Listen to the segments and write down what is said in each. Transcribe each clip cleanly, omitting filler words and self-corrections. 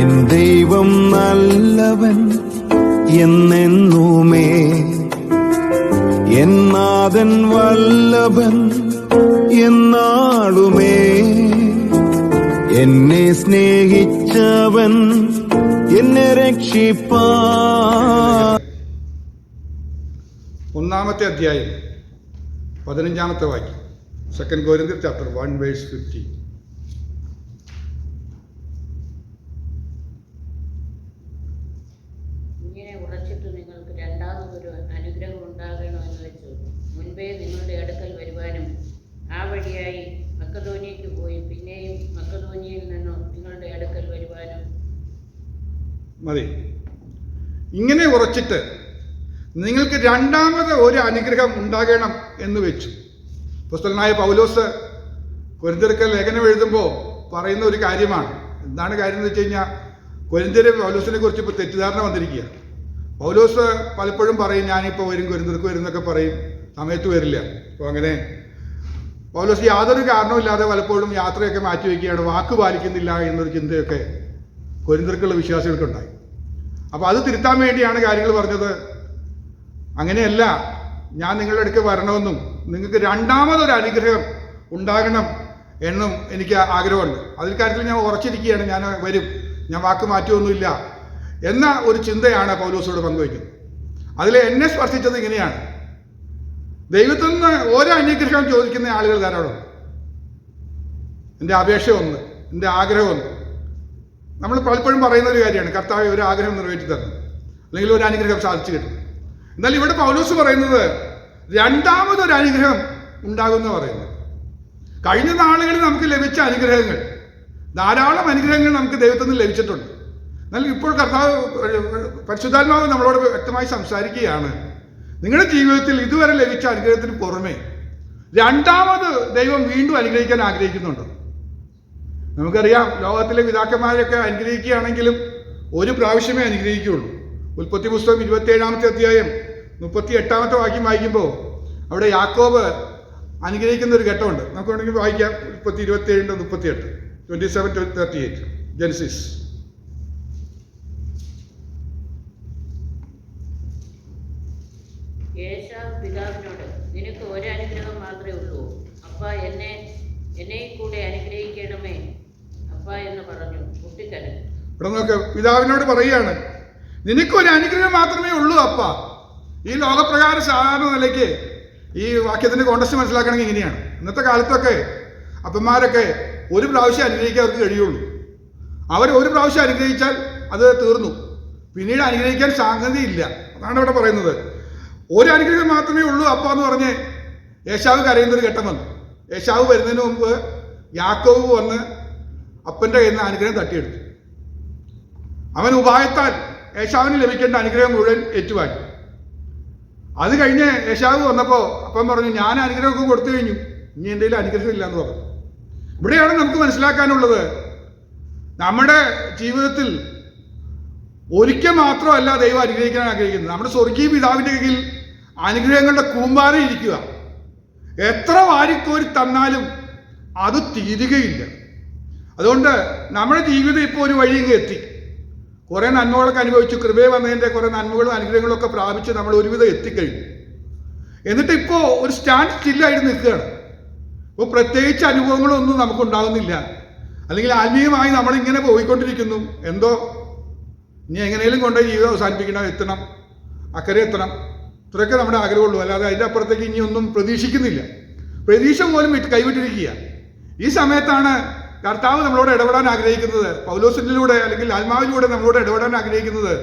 N ദൈവം നല്ലവൻ എന്നെന്നുമേ, N നാഥൻ വല്ലഭൻ എന്നാളുമേ. എന്നെ സ്നേഹിച്ചവൻ എന്നെ രക്ഷിപ്പാ. ഒന്നാമത്തെ അധ്യായം 15-ാമത്തെ വാക്യം. 2 Corinthians chapter 1 verse 15. ഇങ്ങനെ ഉറച്ചിട്ട് നിങ്ങൾക്ക് രണ്ടാമതൊരു അനുഗ്രഹം ഉണ്ടാകണമെന്ന് വെച്ചു മുൻപേ നിങ്ങളുടെ അടുക്കൽ വരുവാനും ആ വഴിയായി മക്കദോനിയയ്ക്ക് പോയി പിന്നെയും മക്കദോനിയയിൽ നിന്നും നിങ്ങളുടെ അടുക്കൽ വരുവാനും മതി. ഇങ്ങനെ ഉറച്ചിട്ട് നിങ്ങൾക്ക് രണ്ടാമത് ഒരു അനുഗ്രഹം ഉണ്ടാകണം എന്ന് വെച്ചു. അപ്പോസ്തലനായ പൗലോസ് കൊരിന്ത്യർക്ക് ലേഖനം എഴുതുമ്പോൾ പറയുന്ന ഒരു കാര്യമാണ്. എന്താണ് കാര്യം എന്ന് വെച്ച് കഴിഞ്ഞാൽ, കൊരിന്ത്യർ പൗലോസിനെ കുറിച്ച് ഇപ്പോൾ തെറ്റിദ്ധാരണ വന്നിരിക്കുക. പൗലോസ് പലപ്പോഴും പറയും ഞാനിപ്പോൾ വരും, കൊരിന്ത്യർക്ക് വരും എന്നൊക്കെ പറയും, സമയത്ത് വരില്ല. അപ്പോൾ അങ്ങനെ പൗലോസ് യാതൊരു കാരണവുമില്ലാതെ പലപ്പോഴും യാത്രയൊക്കെ മാറ്റിവെക്കുകയാണ്, വാക്ക് പാലിക്കുന്നില്ല എന്നൊരു ചിന്തയൊക്കെ കൊരിന്ത്യർക്കുള്ള വിശ്വാസികൾക്കുണ്ടായി. അപ്പോൾ അത് തിരുത്താൻ വേണ്ടിയാണ് കാര്യങ്ങൾ പറഞ്ഞത്. അങ്ങനെയല്ല, ഞാൻ നിങ്ങളുടെ അടുക്ക് വരണമെന്നും നിങ്ങൾക്ക് രണ്ടാമതൊരു അനുഗ്രഹം ഉണ്ടാകണം എന്നും എനിക്ക് ആഗ്രഹമുണ്ട്. അതിൽ കാര്യത്തിൽ ഞാൻ ഉറച്ചിരിക്കുകയാണ്, ഞാൻ വരും, ഞാൻ വാക്ക് മാറ്റുമൊന്നുമില്ല എന്ന ഒരു ചിന്തയാണ് പൗലോസോട് പങ്കുവയ്ക്കുന്നത്. അതിൽ എന്നെ സ്പർശിച്ചത് ഇങ്ങനെയാണ്. ദൈവത്തിൽ നിന്ന് ഓരോ അനുഗ്രഹം ചോദിക്കുന്ന ആളുകൾ ധാരാളം. എൻ്റെ അപേക്ഷ ഒന്ന്, എൻ്റെ ആഗ്രഹം ഒന്ന്. നമ്മൾ പലപ്പോഴും പറയുന്ന ഒരു കാര്യമാണ്, കർത്താവേ ഒരു ആഗ്രഹം നിറവേറ്റി തരണം, അല്ലെങ്കിൽ ഒരു അനുഗ്രഹം സാധിച്ചു കിട്ടും. എന്നാൽ ഇവിടെ പൗലോസ് പറയുന്നത് രണ്ടാമതൊരു അനുഗ്രഹം ഉണ്ടാകുമെന്ന് പറയുന്നത്. കഴിഞ്ഞ നാളുകളിൽ നമുക്ക് ലഭിച്ച അനുഗ്രഹങ്ങൾ, ധാരാളം അനുഗ്രഹങ്ങൾ നമുക്ക് ദൈവത്തിൽ നിന്ന് ലഭിച്ചിട്ടുണ്ട്. എന്നാൽ ഇപ്പോൾ കർത്താവ് പരിശുദ്ധാത്മാവ് നമ്മളോട് വ്യക്തമായി സംസാരിക്കുകയാണ്, നിങ്ങളുടെ ജീവിതത്തിൽ ഇതുവരെ ലഭിച്ച അനുഗ്രഹത്തിന് പുറമെ രണ്ടാമത് ദൈവം വീണ്ടും അനുഗ്രഹിക്കാൻ ആഗ്രഹിക്കുന്നുണ്ട്. നമുക്കറിയാം, ലോകത്തിലെ പിതാക്കന്മാരൊക്കെ അനുഗ്രഹിക്കുകയാണെങ്കിലും ഒരു പ്രാവശ്യമേ അനുഗ്രഹിക്കുകയുള്ളൂ. ഉൽപ്പത്തി പുസ്തകം 27-ാമത്തെ അധ്യായം 38-ാമത്തെ വാക്യം വായിക്കുമ്പോൾ അവിടെ യാക്കോബ് അനുഗ്രഹിക്കുന്ന ഒരു ഘട്ടമുണ്ട്. നമുക്ക് വേണമെങ്കിൽ വായിക്കാം. ഉൽപ്പത്തി 27-38, 27-38 ജെനസിസ്. ഏശാവ് പിതാവിനോട്, നിനക്ക് ഒരു അനുഗ്രഹം മാത്രമേ ഉള്ളൂ അപ്പ, എന്നെ കൂടെ അനുഗ്രഹിക്കണമേ അപ്പ എന്ന് പറഞ്ഞു. കുട്ടിക്കരൻ ഇവിടെ നോക്ക്, പിതാവിനോട് പറയുകയാണ്, നിനക്കൊരു അനുഗ്രഹം മാത്രമേ ഉള്ളൂ അപ്പ. ഈ ലോകപ്രകാര സാധാരണ നിലയ്ക്ക് ഈ വാക്യത്തിന്റെ കോണ്ടസ്റ്റ് മനസ്സിലാക്കണമെങ്കിൽ ഇങ്ങനെയാണ്. ഇന്നത്തെ കാലത്തൊക്കെ അപ്പന്മാരൊക്കെ ഒരു പ്രാവശ്യം അനുഗ്രഹിക്കാൻ അവർക്ക് കഴിയുള്ളൂ. അവർ ഒരു പ്രാവശ്യം അനുഗ്രഹിച്ചാൽ അത് തീർന്നു, പിന്നീട് അനുഗ്രഹിക്കാൻ സാധ്യതയില്ല. അതാണ് ഇവിടെ പറയുന്നത്. ഒരു അനുഗ്രഹം മാത്രമേ ഉള്ളൂ അപ്പ എന്ന് പറഞ്ഞ് ഏശാവ് കരയുന്നൊരു ഘട്ടം വന്നു. ഏശാവ് വരുന്നതിന് മുമ്പ് യാക്കോബ് വന്ന് അപ്പൻ്റെ കയ്യിൽ നിന്ന് അനുഗ്രഹം തട്ടിയെടുത്തു. അവൻ ഉപായത്താൽ ഏശാവിന് ലഭിക്കേണ്ട അനുഗ്രഹം മുഴുവൻ ഏറ്റുവാങ്ങി. അത് കഴിഞ്ഞ് ഏശാവ് വന്നപ്പോൾ അപ്പം പറഞ്ഞു, ഞാൻ അനുഗ്രഹമൊക്കെ കൊടുത്തു കഴിഞ്ഞു, ഇനി എൻ്റെ കയ്യിൽ അനുഗ്രഹം ഇല്ല എന്ന് പറഞ്ഞു. ഇവിടെയാണ് നമുക്ക് മനസ്സിലാക്കാനുള്ളത്, നമ്മുടെ ജീവിതത്തിൽ ഒരിക്കൽ മാത്രമല്ല ദൈവം അനുഗ്രഹിക്കാൻ ആഗ്രഹിക്കുന്നത്. നമ്മുടെ സ്വർഗീയ പിതാവിൻ്റെ കയ്യിൽ അനുഗ്രഹങ്ങളുടെ കൂമ്പാരം ഇരിക്കുക. എത്ര വാരിക്കോരി തന്നാലും അത് തീരുകയില്ല. അതുകൊണ്ട് നമ്മുടെ ജീവിതം ഇപ്പോൾ ഒരു വഴി ഇങ്ങ് എത്തി. കുറേ നന്മകളൊക്കെ അനുഭവിച്ചു, കൃപയെ വന്നതിൻ്റെ കുറേ നന്മകളും അനുഗ്രഹങ്ങളും ഒക്കെ പ്രാപിച്ച് നമ്മൾ ഒരുവിധം എത്തിക്കഴിഞ്ഞു. എന്നിട്ട് ഇപ്പോൾ ഒരു സ്റ്റാൻഡ് സ്റ്റില്ലായിട്ട് നിൽക്കുകയാണ്. ഇപ്പോൾ പ്രത്യേകിച്ച് അനുഭവങ്ങളൊന്നും നമുക്കുണ്ടാകുന്നില്ല, അല്ലെങ്കിൽ ആത്മീയമായി നമ്മളിങ്ങനെ പോയിക്കൊണ്ടിരിക്കുന്നു. എന്തോ ഇനി എങ്ങനെയും കൊണ്ടുപോയി ജീവിതം അവസാനിപ്പിക്കണം, എത്തണം, അക്കരെ എത്തണം, ഇത്രയൊക്കെ നമ്മുടെ ആഗ്രഹമുള്ളൂ. അല്ലാതെ അതിൻ്റെ അപ്പുറത്തേക്ക് ഇനി ഒന്നും പ്രതീക്ഷിക്കുന്നില്ല. പ്രതീക്ഷ പോലും കൈവിട്ടിരിക്കുക. ഈ സമയത്താണ് കർത്താവ് നമ്മളോട് ഇടപെടാൻ ആഗ്രഹിക്കുന്നത്. പൗലോസിലൂടെ അല്ലെങ്കിൽ ആത്മാവിലൂടെ നമ്മളോട് ഇടപെടാൻ ആഗ്രഹിക്കുന്നത്,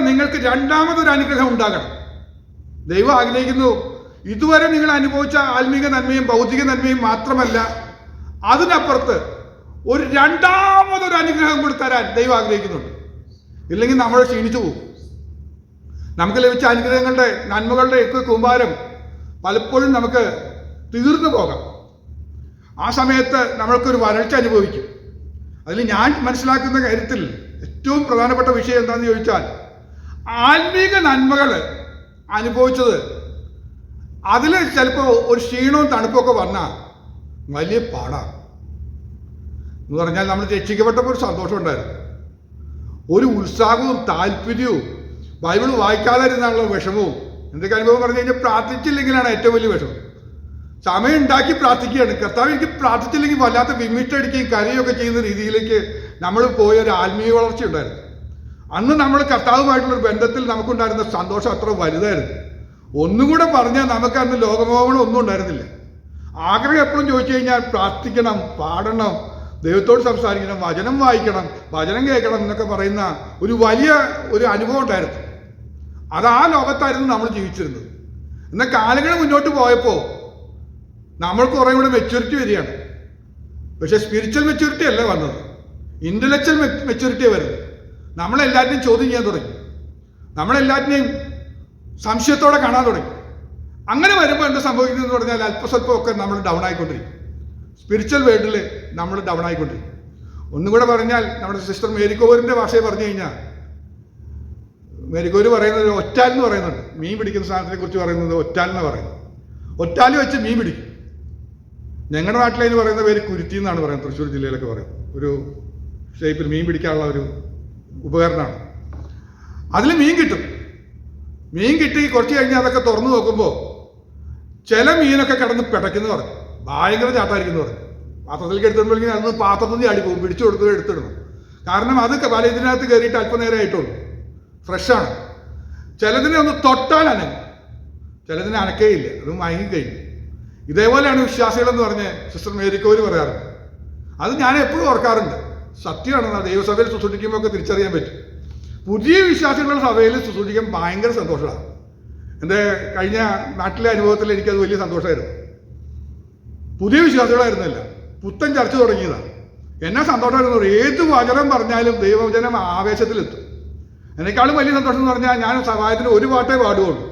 നിങ്ങൾക്ക് രണ്ടാമതൊരു അനുഗ്രഹം ഉണ്ടാകണം. ദൈവം ആഗ്രഹിക്കുന്നു, ഇതുവരെ നിങ്ങൾ അനുഭവിച്ച ആത്മീക നന്മയും ഭൗതിക നന്മയും മാത്രമല്ല, അതിനപ്പുറത്ത് ഒരു രണ്ടാമതൊരു അനുഗ്രഹം കൂടി തരാൻ ദൈവം ആഗ്രഹിക്കുന്നുണ്ട്. ഇല്ലെങ്കിൽ നമ്മൾ ക്ഷീണിച്ചു പോകും. നമുക്ക് ലഭിച്ച അനുഗ്രഹങ്ങളുടെ നന്മകളുടെ ഒക്കെ കൂമ്പാരം പലപ്പോഴും നമുക്ക് തീർന്നു പോകാം. ആ സമയത്ത് നമ്മൾക്കൊരു വരൾച്ച അനുഭവിക്കും. അതിൽ ഞാൻ മനസ്സിലാക്കുന്ന കാര്യത്തിൽ ഏറ്റവും പ്രധാനപ്പെട്ട വിഷയം എന്താണെന്ന് ചോദിച്ചാൽ, ആത്മീക നന്മകൾ അനുഭവിച്ചത് അതിൽ ചിലപ്പോൾ ഒരു ക്ഷീണവും തണുപ്പൊക്കെ വന്നാൽ വലിയ പാടാണ്. എന്ന് പറഞ്ഞാൽ നമ്മൾ രക്ഷിക്കപ്പെട്ടപ്പോൾ ഒരു സന്തോഷം ഉണ്ടായിരുന്നു, ഒരു ഉത്സാഹവും താല്പര്യവും, ബൈബിൾ വായിക്കാതെ ഇരുന്നുള്ള വിഷമവും. എന്തൊക്കെ അനുഭവം പറഞ്ഞു കഴിഞ്ഞാൽ പ്രാർത്ഥിച്ചില്ലെങ്കിലാണ് ഏറ്റവും വലിയ വിഷമം. സമയം ഉണ്ടാക്കി പ്രാർത്ഥിക്കുകയാണ്, കർത്താവ് എനിക്ക് പ്രാർത്ഥിച്ചില്ലെങ്കിൽ വല്ലാത്ത വിമിട്ടടിക്കുകയും കരയുകയൊക്കെ ചെയ്യുന്ന രീതിയിലേക്ക് നമ്മൾ പോയ ഒരു ആത്മീയ വളർച്ച ഉണ്ടായിരുന്നു. അന്ന് നമ്മൾ കർത്താവുമായിട്ടുള്ളൊരു ബന്ധത്തിൽ നമുക്കുണ്ടായിരുന്ന സന്തോഷം അത്ര വലുതായിരുന്നു. ഒന്നും കൂടെ പറഞ്ഞാൽ നമുക്ക് അന്ന് ലോകമോഹനം ഒന്നും ഉണ്ടായിരുന്നില്ല. ആഗ്രഹം എപ്പോഴും ചോദിച്ചു കഴിഞ്ഞാൽ പ്രാർത്ഥിക്കണം, പാടണം, ദൈവത്തോട് സംസാരിക്കണം, വചനം വായിക്കണം, വചനം കേൾക്കണം എന്നൊക്കെ പറയുന്ന ഒരു വലിയ ഒരു അനുഭവം ഉണ്ടായിരുന്നു. അത് ആ ലോകത്തായിരുന്നു നമ്മൾ ജീവിച്ചിരുന്നത്. എന്നാൽ കാലങ്ങൾ മുന്നോട്ട് പോയപ്പോൾ നമ്മൾ കുറേ കൂടെ മെച്യൂരിറ്റി വരികയാണ്. പക്ഷെ സ്പിരിച്വൽ മെച്യൂരിറ്റി അല്ല വന്നത്, ഇന്റലക്ച്വൽ മെച്യൂരിറ്റിയാണ് വരുന്നത്. നമ്മളെല്ലാറ്റിനെയും ചോദ്യം ചെയ്യാൻ തുടങ്ങി, നമ്മളെല്ലാറ്റിനെയും സംശയത്തോടെ കാണാൻ തുടങ്ങി. അങ്ങനെ വരുമ്പോൾ എന്താ സംഭവിക്കുന്നതെന്ന് പറഞ്ഞാൽ അല്പസ്വല്പമൊക്കെ നമ്മൾ ഡൗൺ ആയിക്കൊണ്ടിരിക്കും. സ്പിരിച്വൽ വേൾഡിൽ നമ്മൾ ഡൗൺ ആയിക്കൊണ്ടിരിക്കും. ഒന്നുകൂടെ പറഞ്ഞാൽ നമ്മുടെ സിസ്റ്റർ മേരിക്കോവറിൻ്റെ ഭാഷയെ പറഞ്ഞു കഴിഞ്ഞാൽ, മേരിക്കോവർ പറയുന്നത് ഒറ്റാൽ എന്ന് പറയുന്നുണ്ട്. മീൻ പിടിക്കുന്ന സാധനത്തിനെ കുറിച്ച് പറയുന്നത് ഒറ്റാൽ എന്ന് പറയുന്നത്. ഒറ്റാൽ വെച്ച് മീൻ പിടിക്കും. ഞങ്ങളുടെ നാട്ടിലേന്ന് പറയുന്ന പേര് കുരുത്തി എന്നാണ് പറയുന്നത്, തൃശ്ശൂർ ജില്ലയിലൊക്കെ പറയും. ഒരു ഷേപ്പിൽ മീൻ പിടിക്കാനുള്ള ഒരു ഉപകരണമാണ്. അതിൽ മീൻ കിട്ടും. മീൻ കിട്ടി കുറച്ച് കഴിഞ്ഞ് അതൊക്കെ തുറന്നു നോക്കുമ്പോൾ ചില മീനൊക്കെ കിടന്ന് പിടയ്ക്കുന്നു പറഞ്ഞു, ഭയങ്കര ചാട്ടായിരിക്കുന്നു പറഞ്ഞു. പാത്രത്തിലേക്ക് എടുത്തിട്ടുണ്ടെങ്കിൽ അന്ന് പാത്രത്തിൽ നിന്ന് ചാടി പോകും, പിടിച്ചു കൊടുത്ത് എടുത്തിടണം. കാരണം അത് പല ഇതിനകത്ത് കയറിയിട്ട് അല്പനേരം ആയിട്ടുള്ളൂ, ഫ്രഷാണ്. ചിലതിനെ ഒന്ന് തൊട്ടാൽ അനങ്ങും, ചിലതിനെ അനക്കേയില്ല, അത് മയങ്ങിക്കഴിഞ്ഞു. ഇതേപോലെയാണ് വിശ്വാസികളെന്ന് പറഞ്ഞ് സിസ്റ്റർ മേരിക്കോവർ പറയാറുണ്ട്. അത് ഞാൻ എപ്പോഴും ഓർക്കാറുണ്ട്. സത്യമാണ്, ദൈവസഭയിൽ ശുശ്രൂഷിക്കുമ്പോൾ ഒക്കെ തിരിച്ചറിയാൻ പറ്റും. പുതിയ വിശ്വാസികളുടെ സഭയിൽ ശുശ്രൂഷിക്കാൻ ഭയങ്കര സന്തോഷമാണ്. എൻ്റെ കഴിഞ്ഞ നാട്ടിലെ അനുഭവത്തിൽ എനിക്കത് വലിയ സന്തോഷമായിരുന്നു. പുതിയ വിശ്വാസികളായിരുന്നില്ല, പുത്തൻ ചർച്ച തുടങ്ങിയതാണ്. എന്നെ സന്തോഷമായിരുന്നു. ഏത് വചനം പറഞ്ഞാലും ദൈവവചനം ആവേശത്തിലെത്തും. എന്നെക്കാളും വലിയ സന്തോഷം എന്ന് പറഞ്ഞാൽ ഞാൻ സഹായത്തിന് ഒരു പാട്ടേ പാടുകയുള്ളൂ.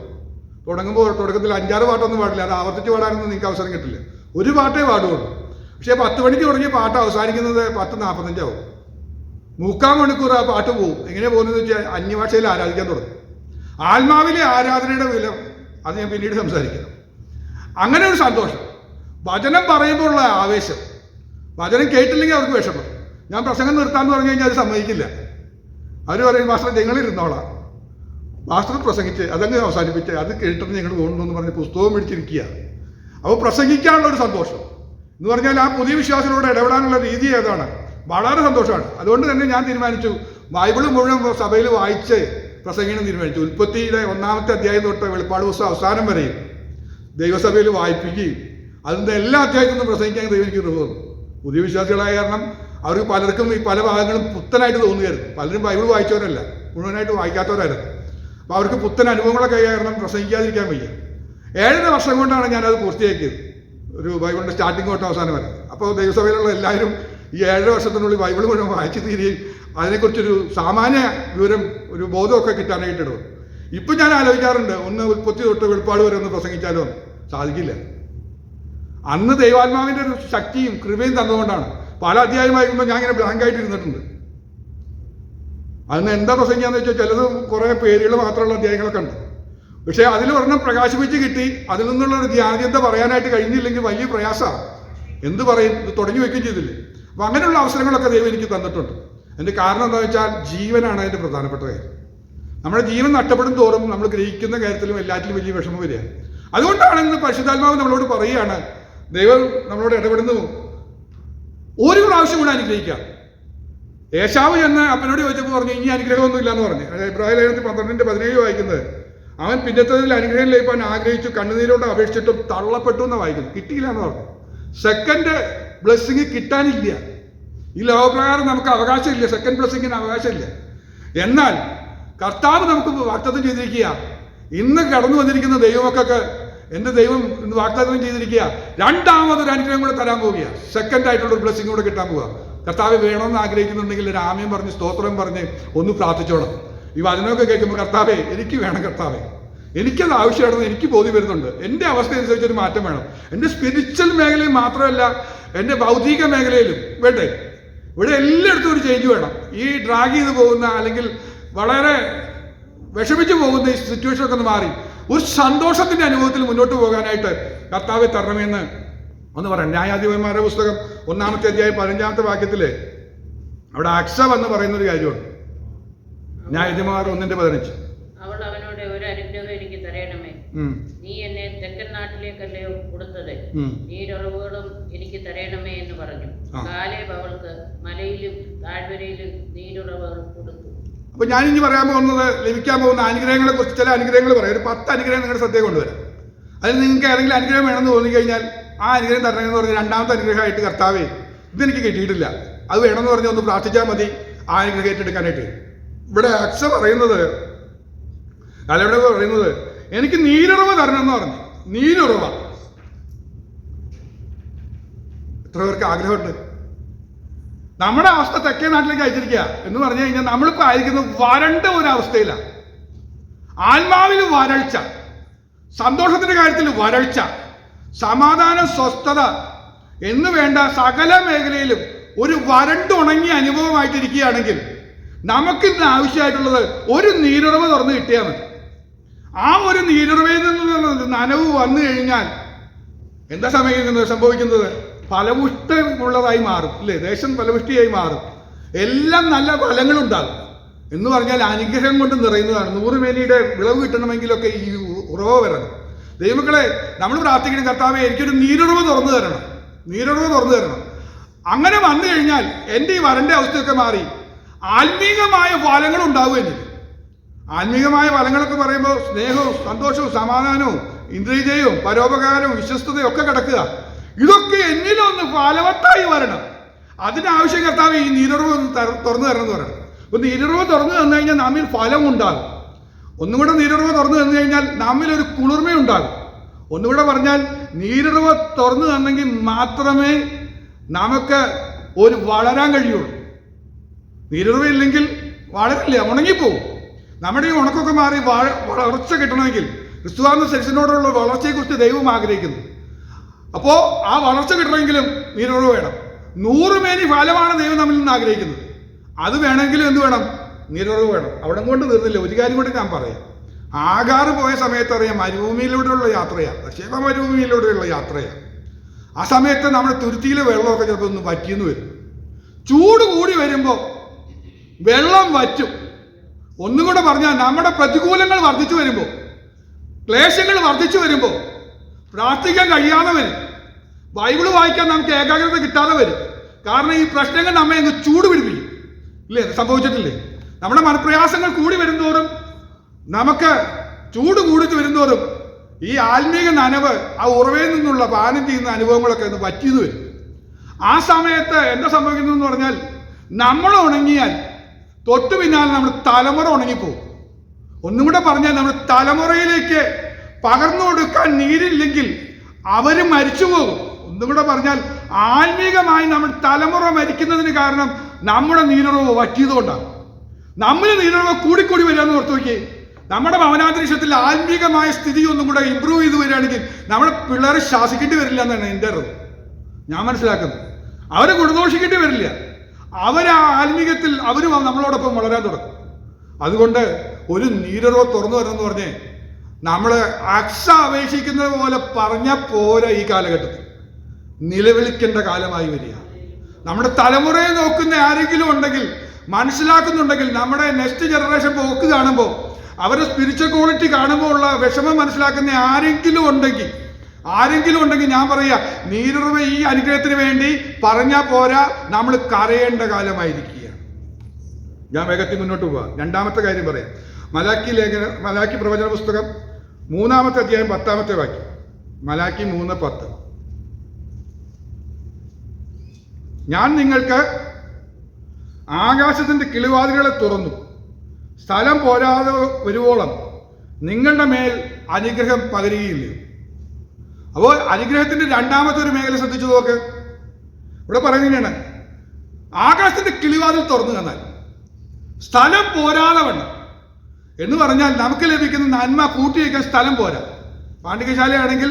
തുടക്കത്തിൽ 5-6 പാട്ടൊന്നും പാടില്ല, അത് ആവർത്തിച്ച് പാടാനൊന്നും നിങ്ങൾക്ക് അവസരം കിട്ടില്ല. ഒരു പാട്ടേ പാടുകയുള്ളൂ. പക്ഷേ 10 മണിക്ക് തുടങ്ങിയ പാട്ട് അവസാനിക്കുന്നത് 10:45 ആവും. 3/4 മണിക്കൂർ ആ പാട്ട് പോകും. എങ്ങനെയാണ് പോകുന്നതെന്ന് വെച്ചാൽ അന്യഭാഷയിൽ ആരാധിക്കാൻ തുടങ്ങും. ആത്മാവിലെ ആരാധനയുടെ വില അത് ഞാൻ പിന്നീട് സംസാരിക്കാം. അങ്ങനെ ഒരു സന്തോഷം, വചനം പറയുമ്പോഴുള്ള ആവേശം. വചനം കേട്ടില്ലെങ്കിൽ അവർക്ക് വിഷമം. ഞാൻ പ്രസംഗം നിർത്താമെന്ന് പറഞ്ഞു കഴിഞ്ഞാൽ അത് സമ്മതിക്കില്ല. അവർ പറയും, മാസ്റ്റർ ഞങ്ങളിരുന്നോളാം, മാസ്റ്റർ പ്രസംഗിച്ച് അതങ്ങ് അവസാനിപ്പിച്ച് അത് കേട്ടിട്ട് ഞങ്ങൾ പോകുന്നു എന്ന് പറഞ്ഞ് പുസ്തകം പിടിച്ചിരിക്കുക. അപ്പോൾ പ്രസംഗിക്കാനുള്ള ഒരു സന്തോഷം എന്ന് പറഞ്ഞാൽ ആ പുതിയ വിശ്വാസികളോട് ഇടപെടാനുള്ള രീതി ഏതാണ്, വളരെ സന്തോഷമാണ്. അതുകൊണ്ട് തന്നെ ഞാൻ തീരുമാനിച്ചു ബൈബിള് മുഴുവൻ സഭയിൽ വായിച്ച് പ്രസംഗിക്കണം തീരുമാനിച്ചു. ഉൽപ്പത്തിയുടെ 1-ാമത്തെ അധ്യായം തൊട്ട് വെളിപ്പാട് പുസ്തകം അവസാനം വരെയും ദൈവസഭയിൽ വായിപ്പിക്കുകയും അതിൻ്റെ എല്ലാ അധ്യായത്തിൽ നിന്നും പ്രസംഗിക്കാൻ ദൈവം എനിക്ക് തോന്നുന്നു. പുതിയ വിശ്വാസികളായ കാരണം അവർക്ക് പലർക്കും ഈ പല ഭാഗങ്ങളും പുത്തനായിട്ട് തോന്നുകയായിരുന്നു. പലരും ബൈബിൾ വായിച്ചവരല്ല, മുഴുവനായിട്ട് വായിക്കാത്തവരായിരുന്നു. അപ്പോൾ അവർക്ക് പുത്തൻ അനുഭവങ്ങളൊക്കെ കാരണം പ്രസംഗിക്കാതിരിക്കാൻ വയ്യ. 7.5 വർഷം കൊണ്ടാണ് ഞാനത് പൂർത്തിയാക്കിയത്, ഒരു ബൈബിളിൻ്റെ സ്റ്റാർട്ടിങ് തൊട്ട് അവസാനം വരെ. അപ്പോൾ ദൈവസഭയിലുള്ള എല്ലാവരും ഈ 7 വർഷത്തിനുള്ളിൽ ബൈബിൾ മുഴുവൻ വായിച്ചു തീരുകയും അതിനെക്കുറിച്ചൊരു സാമാന്യ വിവരം, ഒരു ബോധമൊക്കെ കിട്ടാനായിട്ട് ഇടും. ഇപ്പം ഞാൻ ആലോചിക്കാറുണ്ട്, ഒന്ന് ഉൽപ്പത്തി തൊട്ട് വെളിപ്പാട് വരെ ഒന്ന് പ്രസംഗിച്ചാലോ സാധിക്കില്ല. അന്ന് ദൈവാത്മാവിൻ്റെ ഒരു ശക്തിയും കൃപയും തന്നുകൊണ്ടാണ്. പല അധ്യായം വായിക്കുമ്പോൾ ഞാൻ ഇങ്ങനെ ബ്ലാങ്കായിട്ട് ഇരുന്നിട്ടുണ്ട്. അന്ന് എന്താ പ്രസംഗിക്കാന്ന് വെച്ചാൽ ചിലത് കുറേ പേരുകൾ മാത്രമുള്ള അധ്യായങ്ങളൊക്കെ ഉണ്ട്. പക്ഷേ അതിൽ ഒരെണ്ണം പ്രകാശിപ്പിച്ച് കിട്ടി, അതിൽ നിന്നുള്ള ഒരു ധ്യാനചിന്ത പറയാനായിട്ട് കഴിഞ്ഞില്ലെങ്കിൽ വലിയ പ്രയാസമാണ്. എന്ത് പറയും, ഇത് തുടങ്ങി വയ്ക്കുകയും ചെയ്തില്ലേ. അപ്പം അങ്ങനെയുള്ള അവസരങ്ങളൊക്കെ ദൈവം എനിക്ക് തന്നിട്ടുണ്ട്. അതിൻ്റെ കാരണം എന്താണെന്ന് വെച്ചാൽ ജീവനാണ് അതിൻ്റെ പ്രധാനപ്പെട്ട കാര്യം. നമ്മുടെ ജീവൻ നഷ്ടപ്പെടും തോറും നമ്മൾ ഗ്രഹിക്കുന്ന കാര്യത്തിലും എല്ലാറ്റിലും വലിയ വിഷമം വരിക. അതുകൊണ്ടാണ് ഇന്ന് പരിശുദ്ധാത്മാവ് നമ്മളോട് പറയുകയാണ്, ദൈവം നമ്മളോട് ഇടപെടുന്നു, ഒരു പ്രാവശ്യം കൂടെ അനുഗ്രഹിക്കാം. ഏശാവ് ചെന്ന് അപ്പനോട് ചോദിച്ചപ്പോൾ പറഞ്ഞു, ഇനി അനുഗ്രഹമൊന്നും ഇല്ലയെന്ന് പറഞ്ഞു. ഇബ്രാഹിം ലേഖനത്തിൽ 12:17 വായിക്കുന്നത്, അവൻ പിന്നത്തതിൽ അനുഗ്രഹം ലഭിക്കാൻ ആഗ്രഹിച്ചു, കണ്ണുനീരോട് അപേക്ഷിച്ചിട്ടും തള്ളപ്പെട്ടു എന്നാണ് വായിക്കുന്നത്. കിട്ടിയില്ല എന്ന് പറഞ്ഞു. സെക്കൻഡ് ബ്ലെസ്സിങ് കിട്ടാനില്ല. ഈ ലോകപ്രകാരം നമുക്ക് അവകാശമില്ല, സെക്കൻഡ് ബ്ലെസ്സിങ്ങിന് അവകാശമില്ല. എന്നാൽ കർത്താവ് നമുക്ക് വാഗ്ദത്തം ചെയ്തിരിക്കുക, ഇന്ന് കടന്നു വന്നിരിക്കുന്ന ദൈവമക്കൾക്ക് എൻ്റെ ദൈവം ഇന്ന് വാഗ്ദത്തം ചെയ്തിരിക്കുക, 2ാമതൊരു അനുഗ്രഹം കൂടെ തരാൻ പോവുക, സെക്കൻഡ് ആയിട്ടുള്ളൊരു ബ്ലെസ്സിങ് കൂടെ കിട്ടാൻ പോവുക. കർത്താവ് വേണമെന്ന് ആഗ്രഹിക്കുന്നുണ്ടെങ്കിൽ ഒരു ആമേൻ പറഞ്ഞ് സ്തോത്രം പറഞ്ഞ് ഒന്ന് പ്രാർത്ഥിച്ചോണം. ഈ വചനമൊക്കെ കേൾക്കുമ്പോൾ കർത്താവേ എനിക്ക് വേണം, കർത്താവേ എനിക്കത് ആവശ്യമാണെന്ന് എനിക്ക് ബോധ്യം വരുന്നുണ്ട്. എൻ്റെ അവസ്ഥ അനുസരിച്ചൊരു മാറ്റം വേണം. എൻ്റെ സ്പിരിച്വൽ മേഖലയിൽ മാത്രമല്ല, എൻ്റെ ഭൗതിക മേഖലയിലും വേണ്ടേ. ഇവിടെ എല്ലായിടത്തും ഒരു ചേഞ്ച് വേണം. ഈ ഡ്രാഗ് ചെയ്ത് പോകുന്ന അല്ലെങ്കിൽ വളരെ വിഷമിച്ച് പോകുന്ന ഈ സിറ്റുവേഷനൊക്കെ ഒന്ന് മാറി ഒരു സന്തോഷത്തിൻ്റെ അനുഭവത്തിൽ മുന്നോട്ട് പോകാനായിട്ട് കർത്താവെ തരണമെന്ന് ഒന്ന് പറയാം. ന്യായാധിപന്മാരുടെ പുസ്തകം 1-ാമത്തെ അധ്യായം 15-ാമത്തെ വാക്യത്തില് അവിടെ അക്സ എന്ന് പറയുന്നൊരു കാര്യമുണ്ട്. ന്യായാധിപന്മാർ 1:15. അവൾ അവനോട്, ഒരു അനുഗ്രഹം എനിക്ക് തരയണമേ. നീ എന്നെ തെക്കൻ നാട്ടിലേക്കല്ലയോ കൊടുത്തത്, നീരുറവുകളും എനിക്ക് തരയണമേ എന്ന് പറഞ്ഞു. കാലേബ് അവൾക്ക് മലയിലും താഴ്വരയിലും നീരുറവുകൾ കൊടുത്തു. അപ്പൊ ഞാൻ ഇനി പറയാൻ പോകുന്നത്, ലഭിക്കാൻ പോകുന്ന അനുഗ്രഹങ്ങളെ കുറിച്ച് ചില അനുഗ്രഹങ്ങൾ പറയാം. ഒരു 10 അനുഗ്രഹം നിങ്ങളുടെ ശ്രദ്ധയെ കൊണ്ടുവരാം. അതിൽ നിങ്ങൾക്ക് ഏതെങ്കിലും അനുഗ്രഹം വേണമെന്ന് തോന്നിക്കഴിഞ്ഞാൽ ആ അനുഗ്രഹം തരണമെന്ന് പറഞ്ഞ് 2-ാമത്തെ അനുഗ്രഹമായിട്ട് കർത്താവേ ഇതെനിക്ക് കിട്ടിയിട്ടില്ല, അത് വേണമെന്ന് പറഞ്ഞ് ഒന്ന് പ്രാർത്ഥിച്ചാൽ മതി ആ അനുഗ്രഹം ഏറ്റെടുക്കാനായിട്ട്. ഇവിടെ അക്സ പറയുന്നത്, കാലേബ് പറയുന്നത്, എനിക്ക് നീരുറവ തരണമെന്ന് പറഞ്ഞു. നീരുറവ. എത്ര പേർക്ക് ആഗ്രഹമുണ്ട്? നമ്മുടെ അവസ്ഥ തെക്കേ നാട്ടിലേക്ക് അയച്ചിരിക്കുക എന്ന് പറഞ്ഞു കഴിഞ്ഞാൽ നമ്മളിപ്പോൾ ആയിരിക്കുന്നത് വരണ്ട ഒരവസ്ഥയിലാണ്. ആത്മാവിൽ വരൾച്ച, സന്തോഷത്തിന്റെ കാര്യത്തിൽ വരൾച്ച, സമാധാനം, സ്വസ്ഥത എന്ന് വേണ്ട സകല മേഖലയിലും ഒരു വരണ്ടുണങ്ങിയ അനുഭവമായിട്ടിരിക്കുകയാണെങ്കിൽ നമുക്കിന്ന് ആവശ്യമായിട്ടുള്ളത് ഒരു നീരുറവ് തുറന്ന് കിട്ടിയാൽ മതി. ആ ഒരു നീരുറവയിൽ നിന്നുള്ള നനവ് വന്നു കഴിഞ്ഞാൽ എന്താ സംഭവിക്കുന്നത്? ഫലപുഷ്ടമുള്ളതായി മാറും, ഇല്ലേ? ദേശം ഫലപുഷ്ടിയായി മാറും, എല്ലാം നല്ല ഫലങ്ങളുണ്ടാകും എന്ന് പറഞ്ഞാൽ അനുഗ്രഹം കൊണ്ട് നിറയുന്നതാണ്. 100 മേനിയുടെ വിളവ് കിട്ടണമെങ്കിലൊക്കെ ഈ ഉറവ വരണം. ദൈവമക്കളെ, നമ്മൾ പ്രാർത്ഥിക്കണം, കർത്താവേ എനിക്കൊരു നീരുറവ് തുറന്നു തരണം, നീരുറവ് തുറന്നു തരണം. അങ്ങനെ വന്നു കഴിഞ്ഞാൽ എൻ്റെ ഈ വരണ്ട അവസ്ഥയൊക്കെ മാറി ആത്മീകമായ ഫലങ്ങൾ ഉണ്ടാവുകയും. ആത്മീകമായ ഫലങ്ങളൊക്കെ പറയുമ്പോൾ സ്നേഹവും സന്തോഷവും സമാധാനവും ഇന്ദ്രിയജയവും പരോപകാരവും വിശ്വസ്തതയും ഒക്കെ കിടക്കുക. ഇതൊക്കെ എന്നിലൊന്ന് ഫലവത്തായി വരണം. അതിനാവശ്യം കർത്താവ് ഈ നീരുറവ് തുറന്നു തരണം എന്ന് പറയണം. അപ്പൊ നീരുറവ് തുറന്നു തന്നു കഴിഞ്ഞാൽ നമ്മിൽ ഫലം ഉണ്ടാകും. ഒന്നുകൂടെ നീരുറവ് തുറന്നു തന്നു കഴിഞ്ഞാൽ നമ്മിൽ ഒരു കുളിർമയുണ്ടാകും. ഒന്നുകൂടെ പറഞ്ഞാൽ നീരുറവ് തുറന്നു തന്നെങ്കിൽ മാത്രമേ നമുക്ക് ഒരു വളരാൻ കഴിയുള്ളൂ. നീരുറവ് ഇല്ലെങ്കിൽ വളരില്ല, ഉണങ്ങിപ്പോവും. നമ്മുടെ ഈ ഉണക്കൊക്കെ മാറി വളർച്ച കിട്ടണമെങ്കിൽ ക്രിസ്തുവാകുന്ന ശിഷ്യനോടുള്ള വളർച്ചയെക്കുറിച്ച് ദൈവം ആഗ്രഹിക്കുന്നു. അപ്പോൾ ആ വളർച്ച കിട്ടണമെങ്കിലും നീരുറവ് വേണം. 100 മേനി ഫലമാണ് ദൈവം നമ്മിൽ നിന്ന് ആഗ്രഹിക്കുന്നത്. അത് വേണമെങ്കിലും എന്ത് വേണം? നീരുറവ് വേണം. അവിടെ കൊണ്ട് തീർന്നില്ല. ഒരു കാര്യം കൂടി ഞാൻ പറയാം. ആഗാർ പോയ സമയത്ത് അറിയാം, മരുഭൂമിയിലൂടെയുള്ള യാത്രയാണ്, പ്രക്ഷേപ മരുഭൂമിയിലൂടെയുള്ള യാത്രയാണ്. ആ സമയത്ത് നമ്മുടെ തുരുത്തിയിലെ വെള്ളമൊക്കെ ചിലപ്പോൾ ഒന്ന് വറ്റിയെന്ന് വരും. ചൂട് കൂടി വരുമ്പോൾ വെള്ളം വറ്റും. ഒന്നും കൂടെ പറഞ്ഞാൽ നമ്മുടെ പ്രതികൂലങ്ങൾ വർദ്ധിച്ചു വരുമ്പോൾ, ക്ലേശങ്ങൾ വർദ്ധിച്ചു വരുമ്പോൾ പ്രാർത്ഥിക്കാൻ കഴിയാതെ വരും. ബൈബിള് വായിക്കാൻ നമുക്ക് ഏകാഗ്രത കിട്ടാതെ വരും. കാരണം ഈ പ്രശ്നങ്ങൾ നമ്മെ അങ്ങ് ചൂട് പിടിപ്പിക്കും, ഇല്ലേ? സംഭവിച്ചിട്ടില്ലേ? നമ്മുടെ മനപ്രയാസങ്ങൾ കൂടി വരുന്നതോറും, നമുക്ക് ചൂട് കൂടി വരുന്നതോറും ഈ ആത്മീക നനവ്, ആ ഉറവയിൽ നിന്നുള്ള പാനം ചെയ്യുന്ന അനുഭവങ്ങളൊക്കെ ഒന്ന് പറ്റിയെന്ന് വരും. ആ സമയത്ത് എന്താ സംഭവിക്കുന്നതെന്ന് പറഞ്ഞാൽ, നമ്മൾ ഉണങ്ങിയാൽ തൊട്ടു പിന്നാലെ നമ്മുടെ തലമുറ ഉണങ്ങിപ്പോകും. ഒന്നും കൂടെ പറഞ്ഞാൽ നമ്മുടെ തലമുറയിലേക്ക് പകർന്നു കൊടുക്കാൻ നീരില്ലെങ്കിൽ അവർ മരിച്ചു പോകും. ഒന്നും കൂടെ പറഞ്ഞാൽ ആത്മീകമായി നമ്മുടെ തലമുറ മരിക്കുന്നതിന് കാരണം നമ്മുടെ നീരുറവ് വറ്റിയതുകൊണ്ടാണ്. നമ്മൾ നീരുറവ് കൂടിക്കൂടി വരിക എന്ന് ഓർത്ത് നോക്കി. നമ്മുടെ ഭവനാന്തരീക്ഷത്തിൽ ആത്മീകമായ സ്ഥിതി ഒന്നും കൂടെ ഇമ്പ്രൂവ് ചെയ്ത് വരികയാണെങ്കിൽ നമ്മുടെ പിള്ളേരെ ശാസിക്കേണ്ടി വരില്ല എന്നാണ് എൻ്റെ അറിവ്. ഞാൻ മനസ്സിലാക്കുന്നത് അവരെ ഗുണദോഷിക്കേണ്ടി വരില്ല. അവരാ ആത്മീകത്തിൽ അവർ നമ്മളോടൊപ്പം വളരാൻ തുടങ്ങും. അതുകൊണ്ട് ഒരു നീരുറവ് തുറന്നു വരണമെന്ന് പറഞ്ഞേ നമ്മൾ അക്സ അപേക്ഷിക്കുന്നത് പോലെ പറഞ്ഞാൽ പോരാ. ഈ കാലഘട്ടത്തിൽ നിലവിളിക്കേണ്ട കാലമായി വരിക. നമ്മുടെ തലമുറയെ നോക്കുന്ന ആരെങ്കിലും ഉണ്ടെങ്കിൽ, മനസ്സിലാക്കുന്നുണ്ടെങ്കിൽ, നമ്മുടെ നെക്സ്റ്റ് ജനറേഷൻ പോക്ക് കാണുമ്പോൾ, അവരുടെ സ്പിരിച്വൽ ക്വാളിറ്റി കാണുമ്പോൾ ഉള്ള വിഷമം മനസ്സിലാക്കുന്ന ആരെങ്കിലും ഉണ്ടെങ്കിൽ ഞാൻ പറയാ, നീരുറവ് ഈ അനുഗ്രഹത്തിന് വേണ്ടി പറഞ്ഞാൽ പോരാ, നമ്മൾ കരയേണ്ട കാലമായിരിക്കുകയാണ്. ഞാൻ വേഗത്തിൽ മുന്നോട്ട് പോവാം. 2-ാമത്തെ കാര്യം പറയാം. മലാക്കി പ്രവചന പുസ്തകം 3-ാമത്തെ അധ്യായം 10-ാമത്തെ വാക്യം. മലാക്കി 3:10. ഞാൻ നിങ്ങൾക്ക് ആകാശത്തിന്റെ കിളിവാതിലുകളെ തുറന്നു, സ്ഥലം പോരാതെ വരുവോളം നിങ്ങളുടെ മേൽ അനുഗ്രഹം പകരുകയില്ലയോ. അപ്പോൾ അനുഗ്രഹത്തിന്റെ 2-ാമത്തെ ഒരു മേഖല ശ്രദ്ധിച്ചു നോക്ക്. ഇവിടെ പറയുന്നതാണ്, ആകാശത്തിന്റെ കിളിവാതിൽ തുറന്നു തന്നാൽ സ്ഥലം പോരാതെ വണ്ണം എന്ന് പറഞ്ഞാൽ നമുക്ക് ലഭിക്കുന്ന നന്മ കൂട്ടി വയ്ക്കാൻ സ്ഥലം പോരാ. പാണ്ഡികശാലയാണെങ്കിൽ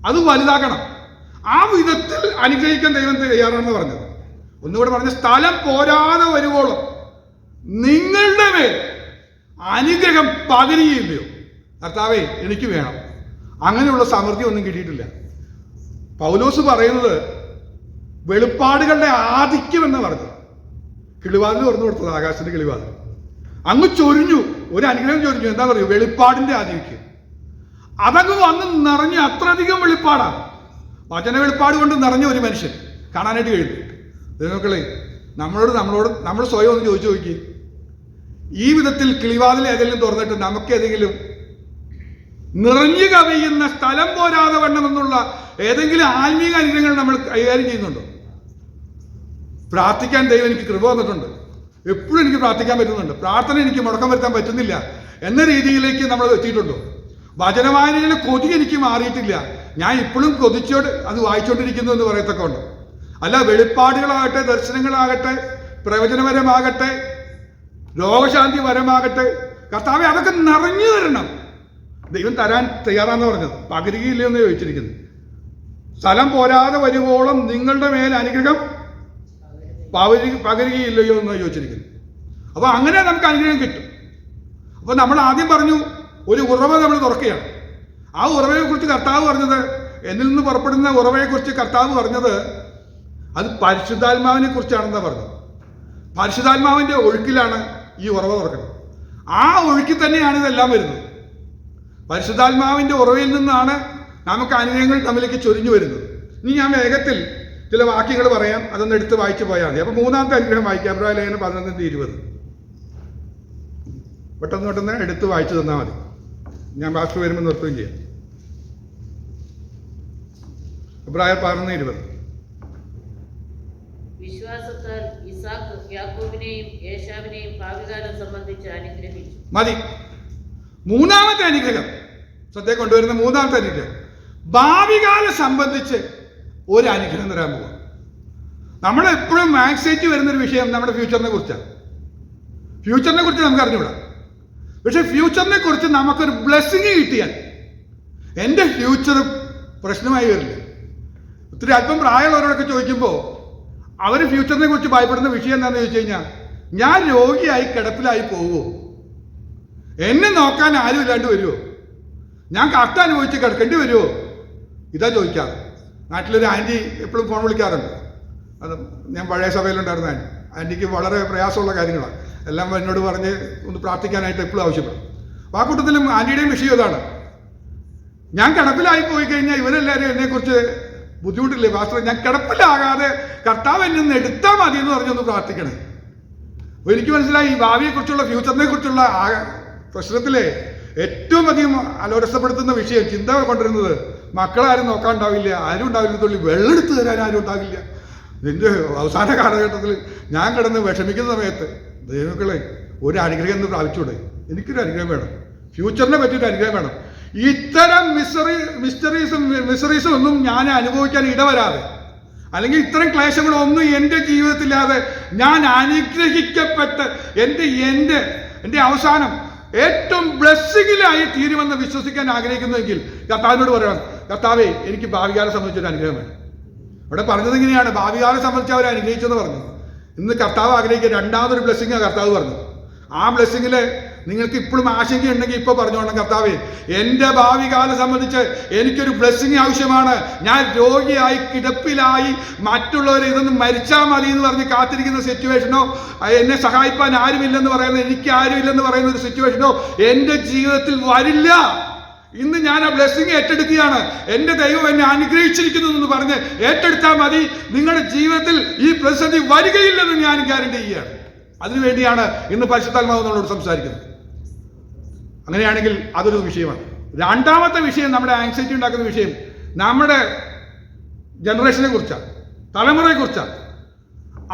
അത് വലുതാക്കണം. ആ വിധത്തിൽ അനുഗ്രഹിക്കാൻ ദൈവം തയ്യാറാണെന്ന് പറഞ്ഞത്. ഒന്നുകൂടെ പറഞ്ഞ, സ്ഥലം പോരാതെ വരുവോളം നിങ്ങളുടെ മേൽ അനുഗ്രഹം പകരുകയില്ലയോ. കർത്താവേ എനിക്ക് വേണം. അങ്ങനെയുള്ള സമൃദ്ധി ഒന്നും കിട്ടിയിട്ടില്ല. പൗലോസ് പറയുന്നത് വെളിപ്പാടുകളുടെ ആധിക്യം എന്ന് പറഞ്ഞു. കിളിവാതിൽ തുറന്നു കൊടുത്തത്, ആകാശത്തിന്റെ കിളിവാതിൽ അങ്ങ് ചൊരിഞ്ഞു, ഒരു അനുഗ്രഹം ചൊരിഞ്ഞു. എന്താ പറയുക? വെളിപ്പാടിന്റെ ആധിക്യം. അതങ്ങ് വന്ന് നിറഞ്ഞ് അത്രയധികം വെളിപ്പാടാണ്. വചന വെളിപ്പാട് കൊണ്ട് നിറഞ്ഞ ഒരു മനുഷ്യൻ കാണാനായിട്ട് കഴിയും. മക്കളെ, നമ്മൾ സ്വയം ഒന്ന് ചോദിച്ചു നോക്കി, ഈ വിധത്തിൽ കിളിവാതിൽ ഏതെങ്കിലും തുറന്നിട്ട് നമുക്ക് ഏതെങ്കിലും നിറഞ്ഞു കവിയുന്ന സ്ഥലം പോരാതെ വണ്ണം എന്നുള്ള ഏതെങ്കിലും ആത്മീക അനുഗ്രഹങ്ങൾ നമ്മൾ കൈകാര്യം ചെയ്യുന്നുണ്ടോ? പ്രാർത്ഥിക്കാൻ ദൈവം എനിക്ക് കൃപ വന്നിട്ടുണ്ട്, എപ്പോഴും എനിക്ക് പ്രാർത്ഥിക്കാൻ പറ്റുന്നുണ്ട്, പ്രാർത്ഥന എനിക്ക് മുടക്കം വരുത്താൻ പറ്റുന്നില്ല എന്ന രീതിയിലേക്ക് നമ്മൾ എത്തിയിട്ടുണ്ടോ? വചനവായനയിലെ കൊതി എനിക്ക് മാറിയിട്ടില്ല, ഞാൻ ഇപ്പോഴും കൊതിച്ചോട് അത് വായിച്ചുകൊണ്ടിരിക്കുന്നു എന്ന് പറയത്തക്കുണ്ട്. അല്ല, വെളിപ്പാടുകളാകട്ടെ, ദർശനങ്ങളാകട്ടെ, പ്രവചനപരമാകട്ടെ, രോഗശാന്തി പരമാകട്ടെ, കർത്താവെ അതൊക്കെ നിറഞ്ഞു തരണം. ദൈവം തരാൻ തയ്യാറാന്ന് പറഞ്ഞത്, പകരുകയില്ലെന്ന് ചോദിച്ചിരിക്കുന്നത്. സ്ഥലം പോരാതെ വരുവോളം നിങ്ങളുടെ മേൽ അനുഗ്രഹം പകരുകയില്ലയോ എന്ന് ചോദിച്ചിരിക്കുന്നു. അപ്പൊ അങ്ങനെ നമുക്ക് അനുഗ്രഹം കിട്ടും. അപ്പൊ നമ്മൾ ആദ്യം പറഞ്ഞു, ഒരു ഉറവ നമ്മൾ തുറക്കുകയാണ്. ആ ഉറവയെ കുറിച്ച് കർത്താവ് പറഞ്ഞത്, എന്നിൽ നിന്ന് പുറപ്പെടുന്ന ഉറവയെ കുറിച്ച് കർത്താവ് പറഞ്ഞത് അത് പരിശുദ്ധാത്മാവിനെ കുറിച്ചാണെന്നാണ് പറഞ്ഞത്. പരിശുദ്ധാത്മാവിന്റെ ഒഴുക്കിലാണ് ഈ ഉറവ തുറക്കുന്നത്. ആ ഒഴുക്കിൽ തന്നെയാണ് ഇതെല്ലാം വരുന്നത്. പരിശുദ്ധാത്മാവിന്റെ ഉറവയിൽ നിന്നാണ് നമുക്ക് അനുഗ്രഹങ്ങൾ നമ്മിലേക്ക് ചൊരിഞ്ഞു വരുന്നത്. ഇനി ഞാൻ വേഗത്തിൽ ചില വാക്യങ്ങൾ പറയാം, അതൊന്ന് എടുത്ത് വായിച്ചു പോയാൽ മതി. അപ്പൊ മൂന്നാമത്തെ അനുഗ്രഹം വായിക്കാം. എബ്രായ ലേഖനം 11:20. പെട്ടെന്ന് എടുത്ത് വായിച്ചു തന്നാൽ മതി. ഞാൻ വാസ്തു വരുമ്പോൾ നിർത്തുകയും ചെയ്യാം. എബ്രായർ 11:20. വിശ്വാസത്താൽ ഇസാക്ക് യാക്കോബിനെയും ഏശാവിനെയും ഭാവികാലം സംബന്ധിച്ച് അനുഗ്രഹിച്ചു. മതി. മൂന്നാമത്തെ അനുഗ്രഹം, ശ്രദ്ധ കൊണ്ടുവരുന്ന മൂന്നാമത്തെ അനുഗ്രഹം, ഭാവികാലം സംബന്ധിച്ച് ഒരു അനുഗ്രഹം തരാൻ പോവാം. നമ്മളെപ്പോഴും ആങ്സൈറ്റി വരുന്നൊരു വിഷയം നമ്മുടെ ഫ്യൂച്ചറിനെ കുറിച്ചാണ്. ഫ്യൂച്ചറിനെ കുറിച്ച് നമുക്ക് അറിഞ്ഞുകൂടാ. പക്ഷെ ഫ്യൂച്ചറിനെ കുറിച്ച് നമുക്കൊരു ബ്ലെസ്സിങ് കിട്ടിയാൽ എൻ്റെ ഫ്യൂച്ചർ പ്രശ്നമായി വരില്ല. ഒത്തിരി അല്പം പ്രായമുള്ളവരോടൊക്കെ ചോദിക്കുമ്പോൾ അവർ ഫ്യൂച്ചറിനെ കുറിച്ച് ഭയപ്പെടുന്ന വിഷയം എന്താണെന്ന് ചോദിച്ചു കഴിഞ്ഞാൽ, ഞാൻ രോഗിയായി കിടപ്പിലായി പോവുമോ, എന്നെ നോക്കാൻ ആരും ഇല്ലാണ്ട് വരുമോ, ഞാൻ കഷ്ട അനുഭവിച്ച് കിടക്കേണ്ടി വരുമോ, ഇതാ ചോദിക്കാറ്. നാട്ടിലൊരു ആൻറ്റി എപ്പോഴും ഫോൺ വിളിക്കാറുണ്ട്. അത് ഞാൻ പഴയ സഭയിലുണ്ടായിരുന്ന ആൻറ്റിക്ക് വളരെ പ്രയാസമുള്ള കാര്യങ്ങളാണ്. എല്ലാം എന്നോട് പറഞ്ഞ് ഒന്ന് പ്രാർത്ഥിക്കാനായിട്ട് എപ്പോഴും ആവശ്യപ്പെടും. അപ്പോൾ ആ കൂട്ടത്തിലും ആൻറ്റിയുടെയും വിഷയം ഇതാണ്, ഞാൻ കിടപ്പിലായി പോയി കഴിഞ്ഞാൽ ഇവരെല്ലാവരും എന്നെക്കുറിച്ച് ബുദ്ധിമുട്ടില്ലേ പാസ്റ്റർ, ഞാൻ കിടപ്പിലാകാതെ കർത്താവ് എന്നെ ഒന്ന് എടുത്താൽ മതി എന്ന് പറഞ്ഞൊന്ന് പ്രാർത്ഥിക്കണേ. അപ്പോൾ എനിക്ക് മനസ്സിലായി, ഈ ഭാവിയെക്കുറിച്ചുള്ള ഫ്യൂച്ചറിനെ കുറിച്ചുള്ള പ്രശ്നത്തിലെ ഏറ്റവും അധികം അലോരസപ്പെടുത്തുന്ന വിഷയം, ചിന്ത കൊണ്ടിരുന്നത്, മക്കളാരും നോക്കാണ്ടാവില്ല, ആരും ഉണ്ടാവില്ല, തുള്ളി വെള്ളമെടുത്ത് തരാൻ ആരും ഉണ്ടാവില്ല. നിന്റെ അവസാന കാലഘട്ടത്തിൽ ഞാൻ കിടന്ന് വിഷമിക്കുന്ന സമയത്ത് ദൈവങ്ങളെ ഒരു അനുഗ്രഹം എന്ന് പ്രാപിച്ചൂടെ, എനിക്കൊരു അനുഗ്രഹം വേണം, ഫ്യൂച്ചറിനെ പറ്റിയൊരു അനുഗ്രഹം വേണം. ഇത്തരം മിസറീസും ഒന്നും ഞാൻ അനുഭവിക്കാൻ ഇടവരാതെ, അല്ലെങ്കിൽ ഇത്തരം ക്ലേശങ്ങളൊന്നും എൻ്റെ ജീവിതത്തില്ലാതെ ഞാൻ അനുഗ്രഹിക്കപ്പെട്ട് എൻ്റെ അവസാനം ഏറ്റവും ബ്ലെസ്സിങ്ങിലായി തീരുമെന്ന് വിശ്വസിക്കാൻ ആഗ്രഹിക്കുന്നുവെങ്കിൽ കർത്താവിനോട് പറയണം, കർത്താവേ എനിക്ക് ഭാവികാലം സംബന്ധിച്ചൊരു അനുഗ്രഹം വേണം. അവിടെ പറഞ്ഞത് ഇങ്ങനെയാണ്, ഭാവികാലം സംബന്ധിച്ച് അവരെ അനുഗ്രഹിച്ചെന്ന് പറഞ്ഞു. ഇന്ന് കർത്താവ് ആഗ്രഹിക്കുക രണ്ടാമതൊരു ബ്ലെസ്സിങ് കർത്താവ് പറഞ്ഞു. ആ ബ്ലെസ്സിങ്ങിൽ നിങ്ങൾക്ക് ഇപ്പോഴും ആശങ്കയുണ്ടെങ്കിൽ ഇപ്പോൾ പറഞ്ഞോളണം, കർത്താവേ എൻ്റെ ഭാവി കാലം സംബന്ധിച്ച് എനിക്കൊരു ബ്ലെസ്സിങ് ആവശ്യമാണ്. ഞാൻ രോഗിയായി കിടപ്പിലായി മറ്റുള്ളവർ ഇതൊന്ന് മരിച്ചാൽ മതി എന്ന് പറഞ്ഞ് കാത്തിരിക്കുന്ന സിറ്റുവേഷനോ, എന്നെ സഹായിപ്പാൻ ആരുമില്ലെന്ന് പറയുന്നത്, എനിക്ക് ആരുമില്ലെന്ന് പറയുന്ന ഒരു സിറ്റുവേഷനോ എൻ്റെ ജീവിതത്തിൽ വരില്ല. ഇന്ന് ഞാൻ ആ ബ്ലെസ്സിങ് ഏറ്റെടുക്കുകയാണ്. എൻ്റെ ദൈവം എന്നെ അനുഗ്രഹിച്ചിരിക്കുന്നു എന്ന് പറഞ്ഞ് ഏറ്റെടുത്താൽ മതി. നിങ്ങളുടെ ജീവിതത്തിൽ ഈ പ്രതിസന്ധി വരികയില്ലെന്ന് ഞാൻ ഗ്യാരണ്ടി ചെയ്യുകയാണ്. അതിനുവേണ്ടിയാണ് ഇന്ന് പരിശുദ്ധാത്മാവ് നമ്മളോട് സംസാരിക്കുന്നത്. അങ്ങനെയാണെങ്കിൽ അതൊരു വിഷയമാണ്. രണ്ടാമത്തെ വിഷയം, നമ്മുടെ ആങ്സൈറ്റി ഉണ്ടാക്കുന്ന വിഷയം നമ്മുടെ ജനറേഷനെ കുറിച്ചാണ്, തലമുറയെ കുറിച്ചാണ്.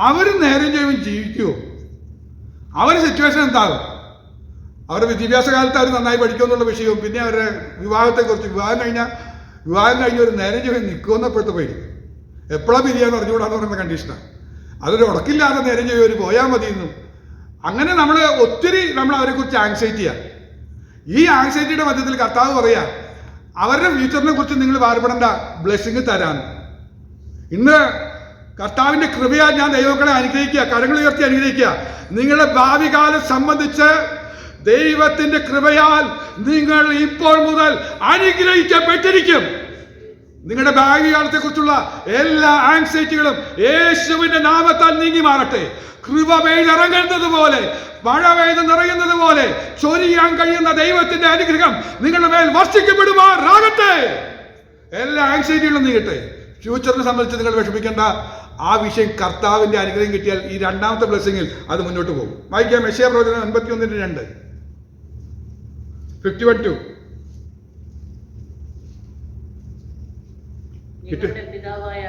അവർ നേരം ചെയ്യും ജീവിക്കുമോ, അവരുടെ സിറ്റുവേഷൻ എന്താകും, അവരുടെ വിദ്യാഭ്യാസ കാലത്ത് അവർ നന്നായി പഠിക്കുമെന്നുള്ള വിഷയവും, പിന്നെ അവരുടെ വിവാഹത്തെക്കുറിച്ച്, വിവാഹം കഴിഞ്ഞ ഒരു നേരം ചെയ്യും നിൽക്കുമെന്നപ്പോഴത്തെ പേടി, എപ്പോഴാണ് പിരിയാന്ന് അറിഞ്ഞുകൂടാന്ന് പറയുന്ന കണ്ടീഷനാണ്. അതൊരു ഉടക്കില്ലാതെ നേരം ചെയ്യും ഒരു പോയാൽ മതി എന്നും. അങ്ങനെ ഒത്തിരി നമ്മൾ അവരെക്കുറിച്ച് ആങ്സൈറ്റിയാണ്. ഈ ആങ്സൈറ്റിയുടെ മധ്യത്തിൽ കർത്താവ് പറയാ, അവരുടെ ഫ്യൂച്ചറിനെ കുറിച്ച് നിങ്ങൾ ഭാരപ്പെടേണ്ട, ബ്ലെസ്സിങ് തരാൻ. ഇന്ന് കർത്താവിന്റെ കൃപയാൽ ഞാൻ ദൈവങ്ങളെ അനുഗ്രഹിക്കുക, കരങ്ങൾ ഉയർത്തി അനുഗ്രഹിക്കുക. നിങ്ങളുടെ ഭാവി കാലം സംബന്ധിച്ച് ദൈവത്തിന്റെ കൃപയാൽ നിങ്ങൾ ഇപ്പോൾ മുതൽ അനുഗ്രഹിക്കപ്പെട്ടിരിക്കും. നിങ്ങളുടെ ഭാവി കാലത്തെക്കുറിച്ചുള്ള എല്ലാ ആങ്സൈറ്റികളും യേശുവിന്റെ നാമത്താൽ നീങ്ങി മാറട്ടെ. കൃപ പെയ്തിറങ്ങുന്നത് പോലെ, മഴ പെയ്ത് നിറയുന്നത് പോലെ ചൊരിയാൻ കഴിയുന്ന ദൈവത്തിന്റെ അനുഗ്രഹം നിങ്ങളുടെ മേൽ വർഷിക്കപ്പെടുമാറാകട്ടെ. എല്ലാ ആങ്സൈറ്റികളും നീങ്ങട്ടെ. ഫ്യൂച്ചറിനെ സംബന്ധിച്ച് നിങ്ങൾ വിഷമിക്കേണ്ട. ആ വിഷയം കർത്താവിന്റെ അനുഗ്രഹം കിട്ടിയാൽ ഈ രണ്ടാമത്തെ ബ്ലെസ്സിങ്ങിൽ അത് മുന്നോട്ട് പോകും. വായിക്കാം യെശയ്യാ പ്രവചനം 51:2, 51:2. നിങ്ങളുടെ പിതാവായ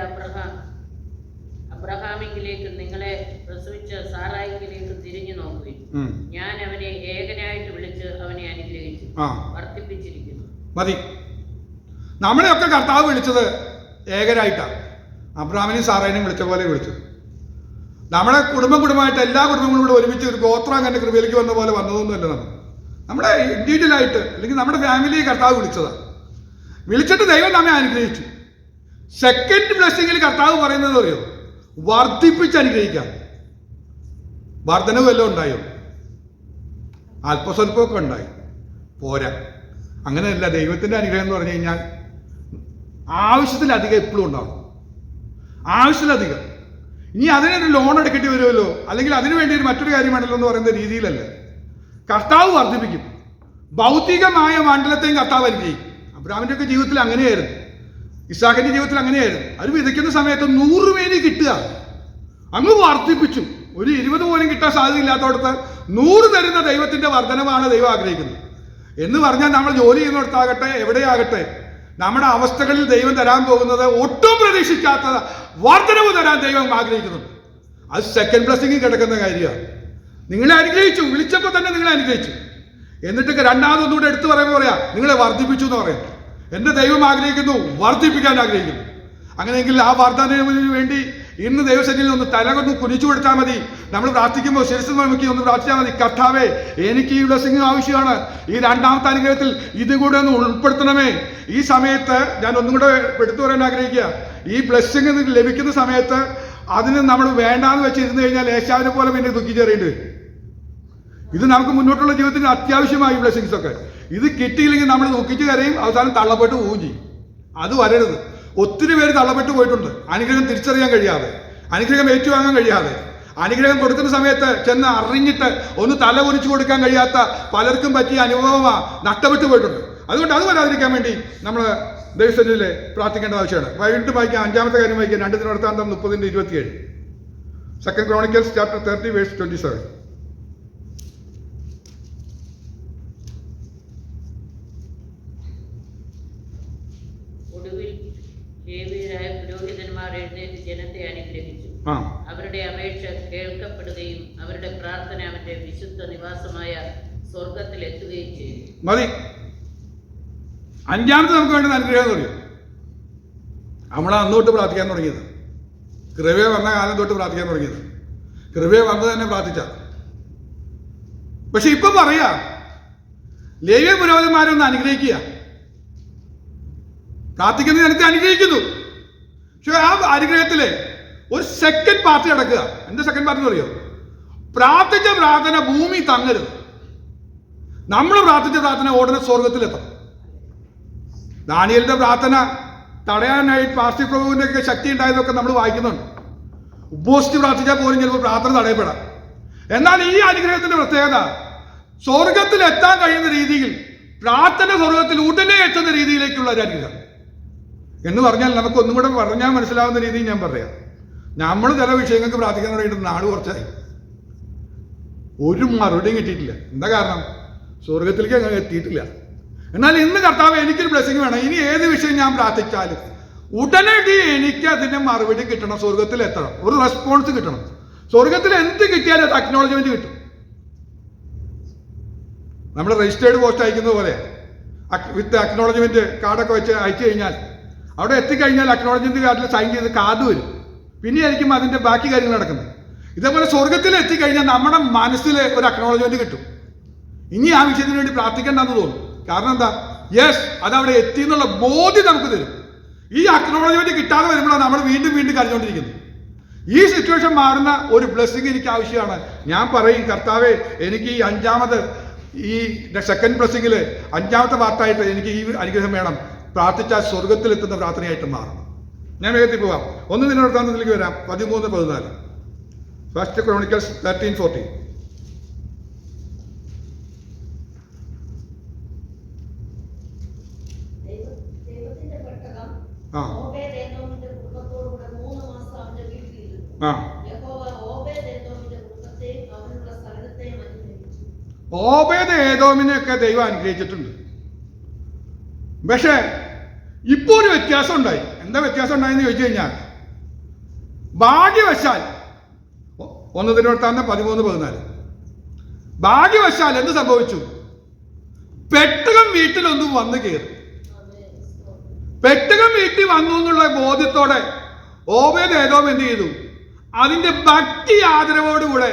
അബ്രഹാമിലേക്ക് നിങ്ങളെ പ്രസവിച്ച സാറായിലേക്ക് തിരിഞ്ഞു നോക്കുകയും ഞാൻ അവനെ ഏകനായിട്ട് വിളിച്ച് അവനെ അനുഗ്രഹിച്ചു വർദ്ധിപ്പിച്ചിരിക്കുന്നു. മതി. നമ്മളെയൊക്കെ കർത്താവ് വിളിച്ചത് ഏകനായിട്ടാണ്. അബ്രഹാമിനെയും സാറായിനെയും വിളിച്ച പോലെ വിളിച്ചു. നമ്മുടെ കുടുംബമായിട്ട് എല്ലാ കുടുംബങ്ങളും കൂടെ ഒരുമിച്ച് ഒരു ഗോത്രം അങ്ങനെ കൃപയിലേക്ക് വന്ന പോലെ വന്നതൊന്നുമല്ല. നമ്മുടെ ഇൻഡിവിജ്വലായിട്ട് അല്ലെങ്കിൽ നമ്മുടെ ഫാമിലിയെ കർത്താവ് വിളിച്ചതാണ്. വിളിച്ചിട്ട് ദൈവം നമ്മെ അനുഗ്രഹിച്ചു. സെക്കൻഡ് ബ്ലെസ്സിങ്ങിൽ കർത്താവ് പറയുന്നത് അറിയോ? വർദ്ധിപ്പിച്ച് അനുഗ്രഹിക്കാം. വർധനവ് വല്ലതും ഉണ്ടായോ? അല്പസ്വല്പമൊക്കെ ഉണ്ടായി, പോരാ. അങ്ങനെയല്ല. ദൈവത്തിന്റെ അനുഗ്രഹം എന്ന് പറഞ്ഞു കഴിഞ്ഞാൽ ആവശ്യത്തിലധികം എപ്പോഴും ഉണ്ടാവും. ആവശ്യത്തിലധികം. ഇനി അതിനൊരു ലോൺ എടുക്കേണ്ടി വരുമല്ലോ, അല്ലെങ്കിൽ അതിനു വേണ്ടി ഒരു മറ്റൊരു കാര്യമാണല്ലോ എന്ന് പറയുന്ന രീതിയിലല്ല. കർത്താവ് വർദ്ധിപ്പിക്കും. ഭൗതികമായ മണ്ഡലത്തെയും കർത്താവ് അനുഗ്രഹിക്കും. അബ്രഹാമിന്റെ ഒക്കെ ജീവിതത്തിൽ അങ്ങനെയായിരുന്നു. ഇസ്ഹാക്കിന്റെ ജീവിതത്തിൽ അങ്ങനെയായിരുന്നു. അവർ വിതയ്ക്കുന്ന സമയത്ത് 100 മേനി കിട്ടുക. അങ്ങ് വർദ്ധിപ്പിച്ചു. ഒരു 20 പോലും കിട്ടാൻ സാധ്യതയില്ലാത്തടത്ത് 100 തരുന്ന ദൈവത്തിന്റെ വർധനമാണ് ദൈവം ആഗ്രഹിക്കുന്നത്. എന്ന് പറഞ്ഞാൽ നമ്മൾ ജോലി ചെയ്യുന്നിടത്താകട്ടെ, എവിടെയാകട്ടെ, നമ്മുടെ അവസ്ഥകളിൽ ദൈവം തരാൻ പോകുന്നത് ഒട്ടും പ്രതീക്ഷിക്കാത്ത വർധനവ് തരാൻ ദൈവം ആഗ്രഹിക്കുന്നുണ്ട്. അത് സെക്കൻഡ് ബ്ലെസ്സിങ്ങിൽ കിടക്കുന്ന കാര്യമാണ്. നിങ്ങളെ അനുഗ്രഹിച്ചു, വിളിച്ചപ്പോൾ തന്നെ നിങ്ങളെ അനുഗ്രഹിച്ചു. എന്നിട്ട് രണ്ടാമതൊന്നുകൂടെ എടുത്തു പറയുമ്പോൾ പറയാ നിങ്ങളെ വർദ്ധിപ്പിച്ചു എന്ന് പറയും. എന്റെ ദൈവം ആഗ്രഹിക്കുന്നു, വർദ്ധിപ്പിക്കാൻ ആഗ്രഹിക്കുന്നു. അങ്ങനെയെങ്കിൽ ആ വർധനവിന് വേണ്ടി ഇന്ന് ദൈവസന്നിധിയിൽ ഒന്ന് തലകൊന്ന് കുനിച്ചു കൊടുത്താൽ മതി. നമ്മൾ പ്രാർത്ഥിക്കുമ്പോൾ ശിരസ് നോക്കി ഒന്ന് പ്രാർത്ഥിച്ചാൽ മതി. കർത്താവേ, എനിക്ക് ഈ ബ്ലെസ്സിങ് ആവശ്യമാണ്. ഈ രണ്ടാമത്തെ അനുഗ്രഹത്തിൽ ഇതും കൂടെ ഒന്ന് ഉൾപ്പെടുത്തണമേ. ഈ സമയത്ത് ഞാൻ ഒന്നും കൂടെ എടുത്തു പറയാൻ ആഗ്രഹിക്കുക. ഈ ബ്ലെസ്സിങ് ലഭിക്കുന്ന സമയത്ത് അതിന് നമ്മൾ വേണ്ടാന്ന് വെച്ചിരുന്നു കഴിഞ്ഞാൽ ഏശാവിനെ പോലെ പിന്നെ ദുഃഖിച്ചേറേണ്ടി വരും. ഇത് നമുക്ക് മുന്നോട്ടുള്ള ജീവിതത്തിന് അത്യാവശ്യമായി ബ്ലെസ്സിങ്സ് ഒക്കെ. ഇത് കിട്ടിയില്ലെങ്കിൽ നമ്മൾ ദുഃഖിച്ച് കരയും, അവസാനം തള്ളപ്പെട്ട് പോവുകയും ചെയ്യും. അത് വരരുത്. ഒത്തിരി പേര് തള്ളപ്പെട്ടു പോയിട്ടുണ്ട്. അനുഗ്രഹം തിരിച്ചറിയാൻ കഴിയാതെ, അനുഗ്രഹം ഏറ്റുവാങ്ങാൻ കഴിയാതെ, അനുഗ്രഹം കൊടുക്കുന്ന സമയത്ത് ചെന്ന് അറിഞ്ഞിട്ട് ഒന്ന് തല കുനിച്ചു കൊടുക്കാൻ കഴിയാത്ത പലർക്കും പറ്റിയ അനുഭവമാണ് നഷ്ടപ്പെട്ടു പോയിട്ടുണ്ട്. അതുകൊണ്ട് അത് വരാതിരിക്കാൻ വേണ്ടി നമ്മൾ ദൈവസന്നിധിയിൽ പ്രാർത്ഥിക്കേണ്ട ആവശ്യമാണ്. വീണ്ടും വായിക്കാം. 5-ാമത്തെ കാര്യം വായിക്കാം. 2 ദിനവൃത്താന്തം 30:27. 2 Chronicles chapter 30 verse 27. ലേവ്യരായ പുരോഹിതന്മാർ എഴുന്നേറ്റ് ജനത്തെ അനുഗ്രഹിച്ചു. അവരുടെ അപേക്ഷ കേൾക്കപ്പെടുകയും അവരുടെ പ്രാർത്ഥന അവന്റെ വിശുദ്ധ നിവാസമായ സ്വർഗത്തിൽ എത്തുകയും ചെയ്തു. മതി. 5-ാമത്തെ നമുക്ക് വേണ്ടുന്ന അനുഗ്രഹം എന്ന് പറയും. നമ്മൾ അന്നോട്ട് പ്രാർത്ഥിക്കാൻ തുടങ്ങിയത്, കൃപയെ വന്ന കാലം തൊട്ട് പ്രാർത്ഥിക്കാൻ തുടങ്ങിയത്, കൃപയെ വന്ന് തന്നെ പ്രാർത്ഥിച്ച. പക്ഷെ ഇപ്പൊ പറയാ ലേവ്യ പുരോഹിതന്മാരൊന്ന് അനുഗ്രഹിക്കുക. പ്രാർത്ഥിക്കുന്ന ജനത്തെ അനുഗ്രഹിക്കുന്നു. പക്ഷെ ആ അനുഗ്രഹത്തില് ഒരു സെക്കൻഡ് പാർട്ടി നടക്കുക. എന്താ സെക്കൻഡ് പാർട്ടി എന്ന് പറയോ? പ്രാർത്ഥിച്ച പ്രാർത്ഥന ഭൂമി തങ്ങരുത്. നമ്മൾ പ്രാർത്ഥിച്ച പ്രാർത്ഥന ഉടനെ സ്വർഗത്തിലെത്തണം. ദാനിയേലിന്റെ പ്രാർത്ഥന തടയാനായി പാർട്ടി പ്രഭുവിന്റെ ഒക്കെ ശക്തി ഉണ്ടായതൊക്കെ നമ്മൾ വായിക്കുന്നുണ്ട്. ഉപവസിച്ച് പ്രാർത്ഥിച്ചാൽ പോലും ചിലപ്പോൾ പ്രാർത്ഥന തടയപ്പെടാം. എന്നാൽ ഈ അനുഗ്രഹത്തിന്റെ പ്രത്യേകത സ്വർഗത്തിൽ എത്താൻ കഴിയുന്ന രീതിയിൽ, പ്രാർത്ഥന സ്വർഗത്തിൽ ഉടനെ എത്തുന്ന രീതിയിലേക്കുള്ള ഒരു അനുഗ്രഹം എന്ന് പറഞ്ഞാൽ നമുക്ക് ഒന്നും കൂടെ പറഞ്ഞാൽ മനസ്സിലാവുന്ന രീതിയിൽ ഞാൻ പറയാം. നമ്മൾ ചില വിഷയങ്ങൾക്ക് പ്രാർത്ഥിക്കാൻ തുടങ്ങിയിട്ട് നാട് കുറച്ചായി, ഒരു മറുപടിയും കിട്ടിയിട്ടില്ല. എന്താ കാരണം? സ്വർഗത്തിലേക്ക് അങ്ങനെ എത്തിയിട്ടില്ല. എന്നാൽ ഇന്ന് കർത്താവ് എനിക്കൊരു ബ്ലെസ്സിങ് വേണം. ഇനി ഏത് വിഷയം ഞാൻ പ്രാർത്ഥിച്ചാലും ഉടനടി എനിക്ക് അതിന്റെ മറുപടി കിട്ടണം. സ്വർഗത്തിൽ എത്തണം, ഒരു റെസ്പോൺസ് കിട്ടണം. സ്വർഗത്തിൽ എന്ത് കിട്ടിയാലും അത് അക്നോളജ്മെന്റ് കിട്ടും. നമ്മൾ രജിസ്റ്റേർഡ് പോസ്റ്റ് അയക്കുന്നത് പോലെ വിത്ത് അക്നോളജ്മെന്റ് കാർഡൊക്കെ വെച്ച് അയച്ചു കഴിഞ്ഞാൽ അവിടെ എത്തിക്കഴിഞ്ഞാൽ അക്നോളജ്മെന്റ് കാർഡിൽ സൈൻ ചെയ്ത് കാർഡ് വരും. പിന്നെ ആയിരിക്കും അതിന്റെ ബാക്കി കാര്യങ്ങൾ നടക്കുന്നത്. ഇതേപോലെ സ്വർഗത്തിൽ എത്തിക്കഴിഞ്ഞാൽ നമ്മുടെ മനസ്സിൽ ഒരു അക്നോളജ്മെന്റ് കിട്ടും. ഇനി ആ വിഷയത്തിന് വേണ്ടി പ്രാർത്ഥിക്കേണ്ടെന്ന് തോന്നും. കാരണം എന്താ? യെസ്, അതവിടെ എത്തി എന്നുള്ള ബോധ്യം നമുക്ക് തരും. ഈ അക്നോളജ്മെന്റ് കിട്ടാതെ വരുമ്പോഴാണ് നമ്മൾ വീണ്ടും വീണ്ടും കരഞ്ഞുകൊണ്ടിരിക്കുന്നത്. ഈ സിറ്റുവേഷൻ മാറുന്ന ഒരു ബ്ലെസ്സിങ് എനിക്ക് ആവശ്യമാണ്. ഞാൻ പറയും, കർത്താവേ, എനിക്ക് ഈ 5-ാമത് ഈ സെക്കൻഡ് ബ്ലെസ്സിങ്ങില് 5-ാമത്തെ പാർട്ടായിട്ട് എനിക്ക് ഈ അനുഗ്രഹം വേണം. പ്രാർത്ഥിച്ചാൽ സ്വർഗത്തിലെത്തുന്ന പ്രാർത്ഥനയായിട്ട് മാറും. ഞാൻ വേഗത്തിൽ പോവാം. 1 ദിനവൃത്താന്തത്തിലേക്ക് വരാം. 13-14. First Chronicles 13:14. ആ ആ ഓബേദ് ഏദോമിനെയൊക്കെ ദൈവം അനുഗ്രഹിച്ചിട്ടുണ്ട്. പക്ഷേ ഇപ്പോൾ ഒരു വ്യത്യാസം ഉണ്ടായി. എന്താ വ്യത്യാസം ഉണ്ടായെന്ന് ചോദിച്ചു കഴിഞ്ഞാൽ, ഭാഗ്യവശാൽ 1 ദിനവൃത്താന്തം 13-14 ഭാഗ്യവശാൽ എന്ത് സംഭവിച്ചു? പെട്ടകം വീട്ടിലൊന്നും വന്നു കയറി. പെട്ടകം വീട്ടിൽ വന്നു എന്നുള്ള ബോധ്യത്തോടെ ഓബേദ് ഏദോം എന്ത് ചെയ്തു? അതിന്റെ ഭക്തി ആദരവോടുകൂടെ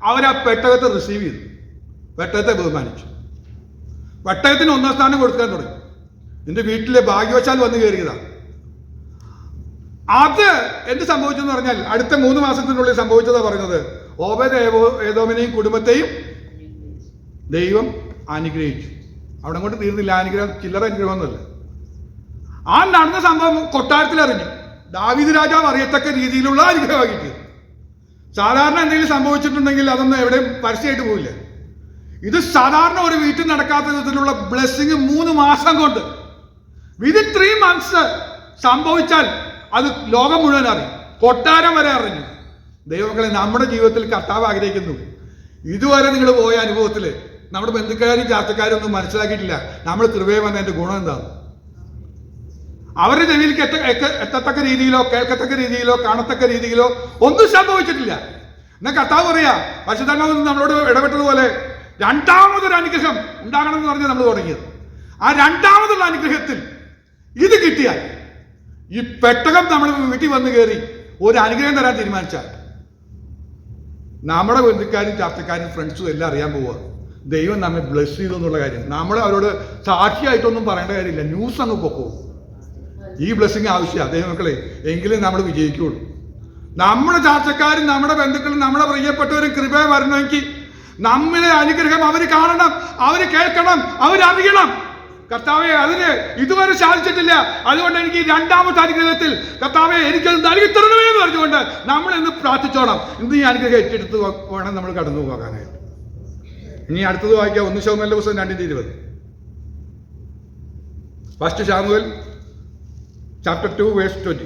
അവരാ പെട്ടകത്തെ റിസീവ് ചെയ്തു. പെട്ടകത്തെ ബഹുമാനിച്ചു. പെട്ടകത്തിന് 1ാം സ്ഥാനം കൊടുക്കാൻ തുടങ്ങി. എന്റെ വീട്ടിലെ ഭാഗ്യവശാൽ വന്നു കയറിയതാ. അത് എന്ത് സംഭവിച്ചു എന്ന് പറഞ്ഞാൽ, അടുത്ത 3 മാസത്തിനുള്ളിൽ സംഭവിച്ചതാ പറയുന്നത്. ഓബേദ് ഏദോമിനെയും കുടുംബത്തെയും ദൈവം അനുഗ്രഹിച്ചു. അവിടെ കൊണ്ട് തീർന്നില്ല. അനുഗ്രഹം ചില്ലറ അനുഗ്രഹമൊന്നുമല്ല. ആ നടന്ന സംഭവം കൊട്ടാരത്തിൽ അറിഞ്ഞു. ദാവീദ് രാജാവ് അറിയത്തക്ക രീതിയിലുള്ള അനുഗ്രഹം കിട്ടിയത്. സാധാരണ എന്തെങ്കിലും സംഭവിച്ചിട്ടുണ്ടെങ്കിൽ അതൊന്നും എവിടെയും പരസ്യമായിട്ട് പോവില്ല. ഇത് സാധാരണ ഒരു വീട്ടിൽ നടക്കാത്ത വിധത്തിലുള്ള ബ്ലെസ്സിങ് 3 മാസം കൊണ്ട്, വിതിൻ 3 months സംഭവിച്ചാൽ അത് ലോകം മുഴുവൻ അറിയും. കൊട്ടാരം വരെ അറിഞ്ഞു. ദൈവമക്കളെ, നമ്മുടെ ജീവിതത്തിൽ കർത്താവ് ആഗ്രഹിക്കുന്നു. ഇതുവരെ നിങ്ങൾ പോയ അനുഭവത്തിൽ നമ്മുടെ ബന്ധുക്കാരും ചാർച്ചക്കാരും ഒന്നും മനസ്സിലാക്കിയിട്ടില്ല നമ്മൾ കൃപയെ വന്നതിന്റെ ഗുണം എന്താണ്. അവരുടെ ചെവിയിലേക്ക് എത്തത്തക്ക രീതിയിലോ കേൾക്കത്തക്ക രീതിയിലോ കാണത്തക്ക രീതിയിലോ ഒന്നും സംഭവിച്ചിട്ടില്ല. എന്നാൽ കർത്താവ് പറയാ, പരിശുദ്ധാത്മാവ് നമ്മളോട് ഇടപെട്ടതുപോലെ 2ാമതൊരു അനുഗ്രഹം ഉണ്ടാകണം എന്ന് പറഞ്ഞ് നമ്മൾ തുടങ്ങിയത്. ആ 2ാമതുള്ള അനുഗ്രഹത്തിൽ ഇത് കിട്ടിയാൽ, ഈ പെട്ടകം നമ്മൾ വീട്ടിൽ വന്ന് കയറി ഒരു അനുഗ്രഹം തരാൻ തീരുമാനിച്ചാൽ, നമ്മുടെ ബന്ധുക്കാരും ചർച്ചക്കാരും ഫ്രണ്ട്സും എല്ലാം അറിയാൻ പോവുക ദൈവം നമ്മെ ബ്ലെസ് ചെയ്തു എന്നുള്ള കാര്യം. നമ്മൾ അവരോട് സാക്ഷിയായിട്ടൊന്നും പറയേണ്ട കാര്യമില്ല. ന്യൂസ് അങ്ങ് പൊക്കോ. ഈ ബ്ലെസ്സിങ് ആവശ്യമാണ് ദൈവമക്കളെ. എങ്കിലും നമ്മൾ വിജയിക്കുള്ളൂ. നമ്മുടെ ചാർച്ചക്കാരും നമ്മുടെ ബന്ധുക്കളും നമ്മുടെ പ്രിയപ്പെട്ടവരും കൃപയെ വരണമെങ്കിൽ നമ്മളെ അനുഗ്രഹം അവർ കാണണം, അവർ കേൾക്കണം, അവരറിയണം. കർത്താവെ, അതിന് ഇതുവരെ സാധിച്ചിട്ടില്ല. അതുകൊണ്ട് എനിക്ക് 2ാമത്തെ അനുഗ്രഹത്തിൽ കർത്താവെ എനിക്കത് നൽകി തരണമേ എന്ന് പറഞ്ഞുകൊണ്ട് നമ്മൾ ഇന്ന് പ്രാർത്ഥിച്ചോണം. ഇന്ന് ഈ അനുഗ്രഹം ഏറ്റെടുത്ത് വേണം നമ്മൾ കടന്നു പോകാനായിട്ട്. ഇനി അടുത്തത് വായിക്കാം. 1 ശമൂവേൽ 2:20. ഫസ്റ്റ് ശമൂവേൽ chapter 2 verse 20.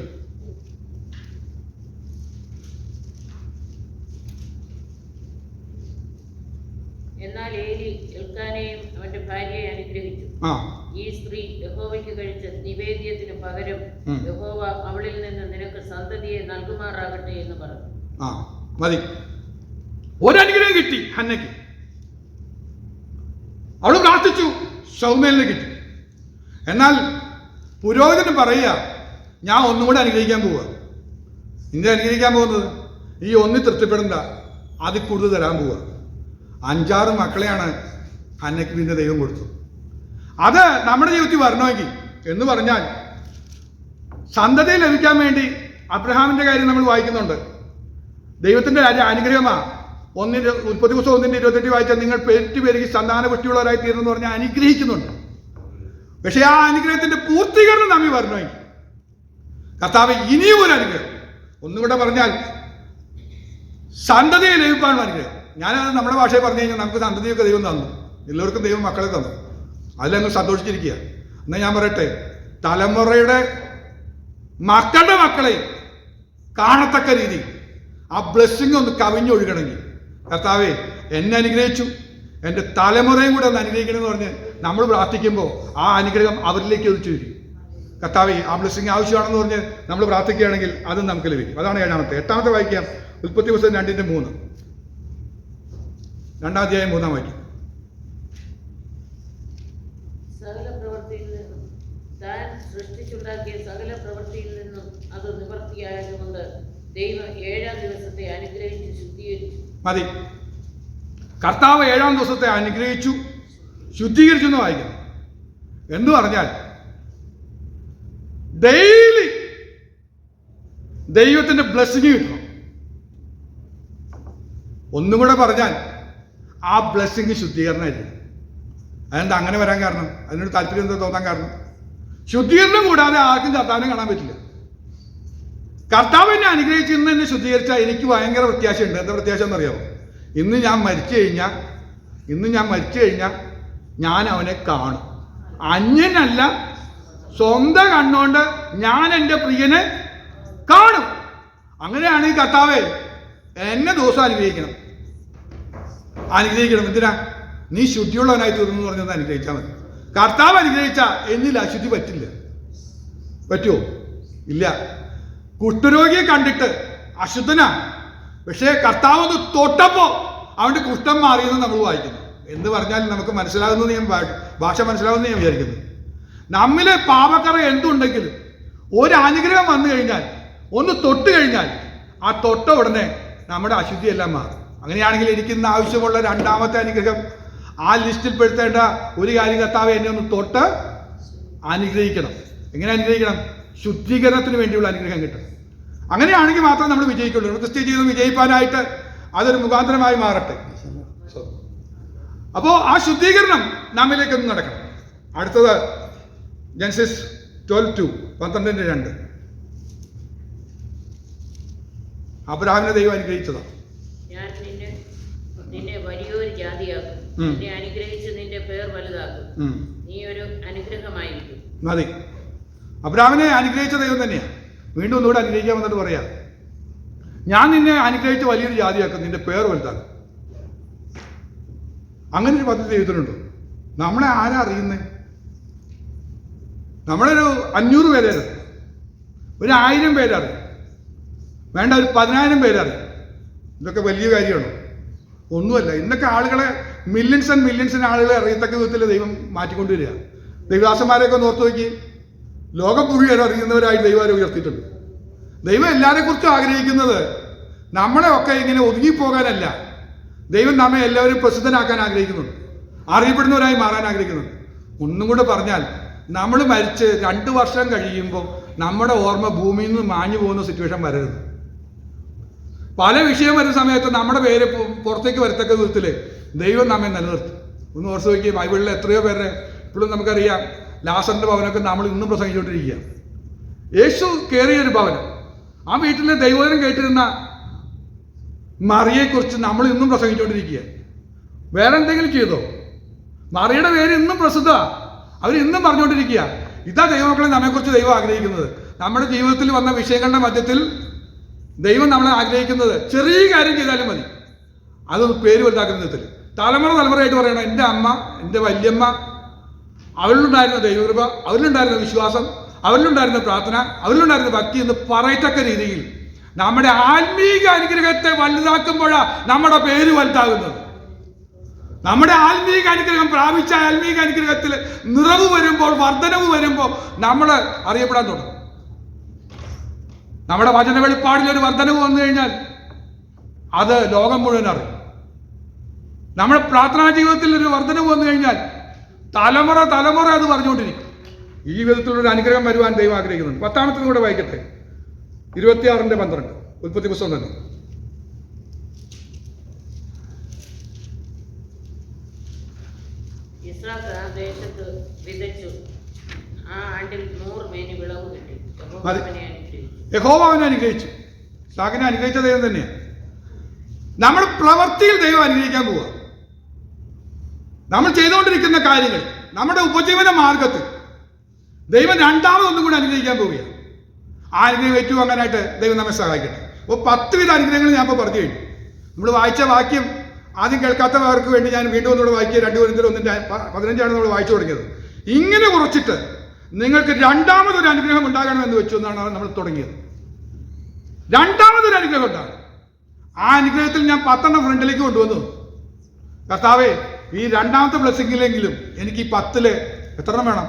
എന്നാൽ ഏലി എൽക്കാനയെയും അവന്റെ ഭാര്യയെ അനുഗ്രഹിച്ചു. ഈ സ്ത്രീ യഹോവയ്ക്ക് കഴിച്ച നിവേദ്യത്തിന് പകരം യഹോവ അവളിൽ നിന്ന് നിനക്ക് സന്തതിയെ നൽകുമാറാകട്ടെ എന്ന് പറഞ്ഞു. മതി. ഒരനുഗ്രഹം കിട്ടി ഹന്നയ്ക്ക്. അവൾ പ്രാർത്ഥിച്ചു, ശമൂവേലിന് കിട്ടി. എന്നാൽ പുരോഹിതന് പറയുക, ഞാൻ ഒന്നും കൂടെ അനുഗ്രഹിക്കാൻ പോവുക. ഇന്ന് അനുഗ്രഹിക്കാൻ പോകുന്നത് ഈ ഒന്നി തൃപ്തിപ്പെടണ്ട, അതിൽ കൂടുതൽ തരാൻ പോവുക. 5-6 മക്കളെയാണ് ഹന്നയ്ക്ക് പിന്നെ ദൈവം കൊടുത്തു. അത് നമ്മുടെ ജീവിതത്തിൽ വരണമെങ്കിൽ എന്ന് പറഞ്ഞാൽ, സന്തതി ലഭിക്കാൻ വേണ്ടി അബ്രഹാമിന്റെ കാര്യം നമ്മൾ വായിക്കുന്നുണ്ട്. ദൈവത്തിന്റെ അനുഗ്രഹമാണ്. 1-1-28 വായിച്ചാൽ നിങ്ങൾ പെരുകി സന്താന പുഷ്ടിയുള്ളവരായി തീർന്നെന്ന് പറഞ്ഞാൽ അനുഗ്രഹിക്കുന്നുണ്ട്. പക്ഷെ ആ അനുഗ്രഹത്തിന്റെ പൂർത്തീകരണം നമ്മി വരണമെങ്കിൽ കർത്താവ് ഇനിയും ഒരു അനുഗ്രഹം, ഒന്നുകൂടെ പറഞ്ഞാൽ സന്തതിയെ ലഭിക്കാനുള്ള അനുഗ്രഹം. ഞാനത് നമ്മുടെ ഭാഷയിൽ പറഞ്ഞു കഴിഞ്ഞാൽ നമുക്ക് സന്തതിയൊക്കെ ദൈവം തന്നു, എല്ലാവർക്കും ദൈവം മക്കളെ തന്നു, അതിലങ്ങ് സന്തോഷിച്ചിരിക്കുക. എന്നാൽ ഞാൻ പറയട്ടെ, തലമുറയുടെ മക്കളുടെ മക്കളെ കാണത്തക്ക രീതി ആ ബ്ലെസ്സിങ് ഒന്ന് കവിഞ്ഞൊഴുകണമെങ്കിൽ കർത്താവെ എന്നെ അനുഗ്രഹിച്ചു, എൻ്റെ തലമുറയും കൂടെ ഒന്ന് അനുഗ്രഹിക്കണമെന്ന് പറഞ്ഞ് നമ്മൾ പ്രാർത്ഥിക്കുമ്പോൾ ആ അനുഗ്രഹം അവരിലേക്ക് ഒഴിച്ചു വരും. കർത്താവെ ആ ബ്ലെസ്സിങ് ആവശ്യമാണെന്ന് പറഞ്ഞ് നമ്മൾ പ്രാർത്ഥിക്കുകയാണെങ്കിൽ അതും നമുക്ക് ലഭിക്കും. അതാണ് 7-ാമത്തെ. 8-ാമത്തെ വായിക്കാം. ഉൽപ്പത്തി പുസ്തകം 2:3. 2-ാം അധ്യായം 3-ാം വാക്യം. സകല പ്രവൃത്തിയിൽ നിന്നും താൻ സൃഷ്ടിച്ചുണ്ടാക്കിയ സകല പ്രവൃത്തിയിൽ നിന്നും അത് നിവർത്തിയായതുകൊണ്ട് ദൈവം 7-ാം ദിവസത്തെ അനുഗ്രഹിച്ച് ശുദ്ധീകരിച്ചു. മതി. കർത്താവ് 7-ാം ദിവസത്തെ അനുഗ്രഹിച്ചു ശുദ്ധീകരിച്ചു എന്ന് വായിക്കണം. എന്ന് പറഞ്ഞാൽ ഡെയിലി ദൈവത്തിന്റെ ബ്ലെസ്സിങ് കിട്ടണം. ഒന്നും കൂടെ പറഞ്ഞാൽ ആ ബ്ലെസ്സിങ് ശുദ്ധീകരണമായിരിക്കും. അതെന്താ അങ്ങനെ വരാൻ കാരണം? അതിനൊരു താല്പര്യം എന്താ തോന്നാൻ കാരണം? ശുദ്ധീകരണം കൂടാതെ ആർക്കും കർത്താവിനെ കാണാൻ പറ്റില്ല. കർത്താവ് എന്നെ അനുഗ്രഹിച്ച് ഇന്ന് എന്നെ ശുദ്ധീകരിച്ചാൽ എനിക്ക് ഭയങ്കര പ്രത്യാശയുണ്ട്. എന്താ പ്രത്യാശ എന്നറിയാമോ? ഇന്ന് ഞാൻ മരിച്ചു കഴിഞ്ഞാൽ ഞാൻ അവനെ കാണും. അന്യനല്ല, സ്വന്തം കണ്ണുകൊണ്ട് ഞാൻ എൻ്റെ പ്രിയനെ കാണും. അങ്ങനെയാണെങ്കിൽ കർത്താവേ എന്നെ ദിവസം അനുഗ്രഹിക്കണം. എന്തിനാ? നീ ശുദ്ധിയുള്ളവനായി തീർന്നു പറഞ്ഞത് അനുഗ്രഹിച്ചാൽ മതി. കർത്താവ് അനുഗ്രഹിച്ചാൽ എന്നിൽ അശുദ്ധി പറ്റില്ല. പറ്റുമോ? ഇല്ല. കുഷ്ഠരോഗിയെ കണ്ടിട്ട് അശുദ്ധനാ, പക്ഷേ കർത്താവ് ഒന്ന് തൊട്ടപ്പോ അവന്റെ കുഷ്ഠം മാറിയെന്ന് നമ്മൾ വായിക്കുന്നു. എന്ന് പറഞ്ഞാൽ നമുക്ക് മനസ്സിലാകുന്നത് ഭാഷ മനസ്സിലാകുമെന്ന് ഞാൻ വിചാരിക്കുന്നു. നമ്മിലെ പാപക്കറ എന്തുണ്ടെങ്കിലും ഒരു അനുഗ്രഹം വന്നു കഴിഞ്ഞാൽ, ഒന്ന് തൊട്ട് കഴിഞ്ഞാൽ ആ തൊട്ട ഉടനെ നമ്മുടെ അശുദ്ധിയെല്ലാം മാറും. അങ്ങനെയാണെങ്കിൽ എനിക്കിന്ന് ആവശ്യമുള്ള രണ്ടാമത്തെ അനുഗ്രഹം, ആ ലിസ്റ്റിൽ പെടുത്തേണ്ട ഒരു കാര്യം, കർത്താവ് എന്നെ ഒന്ന് തൊട്ട് അനുഗ്രഹിക്കണം. എങ്ങനെ അനുഗ്രഹിക്കണം? ശുദ്ധീകരണത്തിന് വേണ്ടിയുള്ള അനുഗ്രഹം കിട്ടും. അങ്ങനെയാണെങ്കിൽ മാത്രമേ നമ്മൾ വിജയിക്കുള്ളൂ. ക്രിസ്ത്യ ജീവിതം വിജയിപ്പാനായിട്ട് അതൊരു മുഖാന്തരമായി മാറട്ടെ. അപ്പോൾ ആ ശുദ്ധീകരണം നമ്മിലേക്കൊന്ന് നടക്കണം. അടുത്തത് ജെനസിസ് 12:2, 12:2. അബ്രഹാമിനെ ദൈവം അനുഗ്രഹിച്ചതാണ്. ഞാൻ നിന്നെ വലിയൊരു ജാതിയാക്കും, നിന്നെ അനുഗ്രഹിച്ച് നിന്റെ പേർ വലുതാക്കും, നീ ഒരു അനുഗ്രഹമായിരിക്കും. മതി. അബ്രഹാമിനെ അനുഗ്രഹിച്ച ദൈവം തന്നെയാണ്. വീണ്ടും ഒന്നുകൂടെ അനുഗ്രഹിക്കാൻ വന്നിട്ട് പറയാം, ഞാൻ നിന്നെ അനുഗ്രഹിച്ച് വലിയൊരു ജാതിയാക്കും, നിന്റെ പേർ വലുതാക്കും. അങ്ങനെ ഒരു പദ്ധതി ദൈവത്തിനുണ്ടോ? നമ്മളെ ആരാ അറിയുന്നത്? നമ്മളൊരു 500 പേരറിയും, ഒരു 1000 പേരറിയും, വേണ്ട ഒരു 10,000 പേരറിയും. ഇതൊക്കെ വലിയ കാര്യമാണോ? ഒന്നുമല്ല. ഇന്നൊക്കെ ആളുകളെ മില്യൺസ് ആൻഡ് മില്യൺസിന് ആളുകളെ അറിയത്തക്ക വിധത്തിൽ ദൈവം മാറ്റിക്കൊണ്ടുവരിക. ദൈവദാസന്മാരെയൊക്കെ ഒന്ന് ഓർത്ത് നോക്കി, ലോകം മുഴുവൻ അറിയുന്നവരായി ദൈവം ഉയർത്തിയിട്ടുണ്ട്. ദൈവം എല്ലാവരെ കുറിച്ചും ആഗ്രഹിക്കുന്നത് നമ്മളെ ഒക്കെ ഇങ്ങനെ ഒതുങ്ങിപ്പോകാനല്ല. ദൈവം നമ്മെ എല്ലാവരും പ്രസിദ്ധനാക്കാൻ ആഗ്രഹിക്കുന്നുണ്ട്, അറിയപ്പെടുന്നവരായി മാറാൻ ആഗ്രഹിക്കുന്നുണ്ട്. ഒന്നും കൂടെ പറഞ്ഞാൽ, നമ്മൾ മരിച്ച് 2 വർഷം കഴിയുമ്പോൾ നമ്മുടെ ഓർമ്മ ഭൂമിയിൽ നിന്ന് മാഞ്ഞു പോകുന്ന സിറ്റുവേഷൻ വരരുത്. പല വിഷയം വരുന്ന സമയത്ത് നമ്മുടെ പേര് പുറത്തേക്ക് വരത്തക്ക വിധത്തിൽ ദൈവം നമ്മെ നിലനിർത്തും. ഒന്ന് ഓർത്ത് നോക്കി, ബൈബിളിലെ എത്രയോ പേരെ ഇപ്പോഴും നമുക്കറിയാം. ലാസറിന്റെ ഭവനമൊക്കെ നമ്മൾ ഇന്നും പ്രസംഗിച്ചുകൊണ്ടിരിക്കുക. യേശു കയറിയൊരു ഭവനം, ആ വീട്ടിലെ ദൈവവചനം കേട്ടിരുന്ന മറിയെക്കുറിച്ച് നമ്മൾ ഇന്നും പ്രസംഗിച്ചുകൊണ്ടിരിക്കുക. വേറെ എന്തെങ്കിലും ചെയ്തോ? മറിയുടെ പേര് ഇന്നും പ്രസിദ്ധ, അവർ ഇന്നും പറഞ്ഞുകൊണ്ടിരിക്കുക. ഇതാ ദൈവമക്കളെ നമ്മെക്കുറിച്ച് ദൈവം ആഗ്രഹിക്കുന്നത്. നമ്മുടെ ജീവിതത്തിൽ വന്ന വിഷയങ്ങളുടെ മധ്യത്തിൽ ദൈവം നമ്മളെ ആഗ്രഹിക്കുന്നത് ചെറിയ കാര്യം ചെയ്താലും മതി, അതൊന്ന് പേര് വലുതാക്കുന്ന വിധത്തിൽ തലമുറയായിട്ട് പറയണം, എൻ്റെ അമ്മ, എൻ്റെ വല്യമ്മ, അവരിലുണ്ടായിരുന്ന ദൈവകൃപ, അവരിലുണ്ടായിരുന്ന വിശ്വാസം, അവരിലുണ്ടായിരുന്ന പ്രാർത്ഥന, അവരിലുണ്ടായിരുന്ന ഭക്തി എന്ന് പറയത്തക്ക രീതിയിൽ നമ്മുടെ ആത്മീക അനുഗ്രഹത്തെ വലുതാക്കുമ്പോഴാണ് നമ്മുടെ പേര് വലുതാകുന്നത്. നമ്മുടെ ആത്മീക അനുഗ്രഹം പ്രാപിച്ച ആത്മീക അനുഗ്രഹത്തിൽ നിറവ് വരുമ്പോൾ, വർധനവ് വരുമ്പോൾ നമ്മൾ അറിയപ്പെടാൻ തുടങ്ങും. നമ്മുടെ വചന വെളിപ്പാടിലൊരു വർധനവ് വന്നു കഴിഞ്ഞാൽ അത് ലോകം മുഴുവൻ അറിയും. നമ്മുടെ പ്രാർത്ഥനാ ജീവിതത്തിൽ ഒരു വർധനവ് വന്നു കഴിഞ്ഞാൽ തലമുറ അത് പറഞ്ഞുകൊണ്ടിരിക്കും. ഈ വിധത്തിലൊരു അനുഗ്രഹം വരുവാൻ ദൈവം ആഗ്രഹിക്കുന്നുണ്ട്. 10-ാമത്തേതും കൂടെ വായിക്കട്ടെ, 26:12, ഉൽപ്പത്തി പുസ്തകം തന്നെ. ഇസ്രായേൽ ആ ദേശത്ത് വിതച്ചു, ആ ആണ്ടിൽ 100 മേനി വിളവ് കിട്ടി. യഹോവ അവനെ അനുഗ്രഹിച്ചു. ഇസ്ഹാക്കിനെ അനുഗ്രഹിച്ച ദൈവം തന്നെയാണ്. നമ്മൾ പ്രവൃത്തിയിൽ ദൈവം അനുഗ്രഹിക്കാൻ പോവുക. നമ്മൾ ചെയ്തുകൊണ്ടിരിക്കുന്ന കാര്യങ്ങൾ, നമ്മുടെ ഉപജീവന മാർഗത്തിൽ ദൈവം രണ്ടാമതൊന്നും കൂടി അനുഗ്രഹിക്കാൻ പോവുകയാണ്. ആ അനുഗ്രഹം ഏറ്റുവാങ്ങാനായിട്ട് ദൈവം നമ്മെ സഹായിക്കട്ടെ. അപ്പോൾ 10 വിധ അനുഗ്രഹങ്ങൾ ഞാൻ ഇപ്പോൾ പറഞ്ഞു കഴിഞ്ഞു. നമ്മൾ വായിച്ച വാക്യം ആദ്യം കേൾക്കാത്തവർക്ക് വേണ്ടി ഞാൻ വീണ്ടും ഒന്നുകൂടെ വായിക്കുക. 2 Corinthians 1:15 നമ്മൾ വായിച്ചു തുടങ്ങിയത്. ഇങ്ങനെ കുറച്ചിട്ട് നിങ്ങൾക്ക് രണ്ടാമതൊരു അനുഗ്രഹം ഉണ്ടാകണമെന്ന് വെച്ചു എന്നാണ് നമ്മൾ തുടങ്ങിയത്. രണ്ടാമതൊരു അനുഗ്രഹം ഉണ്ടാകും. ആ അനുഗ്രഹത്തിൽ ഞാൻ 10 ഫ്രണ്ടിലേക്ക് കൊണ്ടുവന്നു. കർത്താവേ, ഈ രണ്ടാമത്തെ ബ്ലെസ്സിങ്ങിലെങ്കിലും എനിക്ക് ഈ 10 എത്ര വേണം?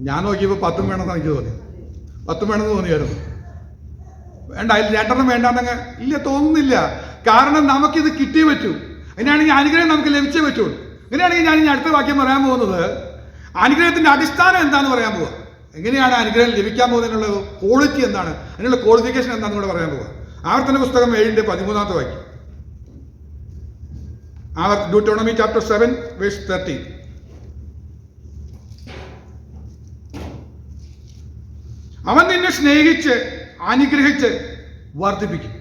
ഞാൻ നോക്കിയപ്പോൾ 10 വേണമെന്ന് എനിക്ക് തോന്നി. 10 വേണമെന്ന് തോന്നിയായിരുന്നു. വേണ്ട, അതിൽ 2 വേണ്ടെന്നങ്ങ് ഇല്ല, തോന്നുന്നില്ല. കാരണം നമുക്കിത് കിട്ടിയേ പറ്റൂ. അതിനാണെങ്കിൽ അനുഗ്രഹം നമുക്ക് ലഭിച്ചേ പറ്റുള്ളൂ. അങ്ങനെയാണെങ്കിൽ ഞാൻ ഇനി അടുത്ത വാക്യം പറയാൻ പോകുന്നത് അനുഗ്രഹത്തിന്റെ അടിസ്ഥാനം എന്താണെന്ന് പറയാൻ പോവുക. എങ്ങനെയാണ് അനുഗ്രഹം ലഭിക്കാൻ പോകുന്നതിനുള്ള ക്വാളിറ്റി എന്താണ്, അതിനുള്ള ക്വാളിഫിക്കേഷൻ എന്താണെന്ന് കൂടെ പറയാൻ പോവുക. ആവർത്തന പുസ്തകം 7:13 വാക്യം. Deuteronomy chapter 7 verse 13. നിന്നെ സ്നേഹിച്ച് അനുഗ്രഹിച്ച് വർദ്ധിപ്പിക്കും.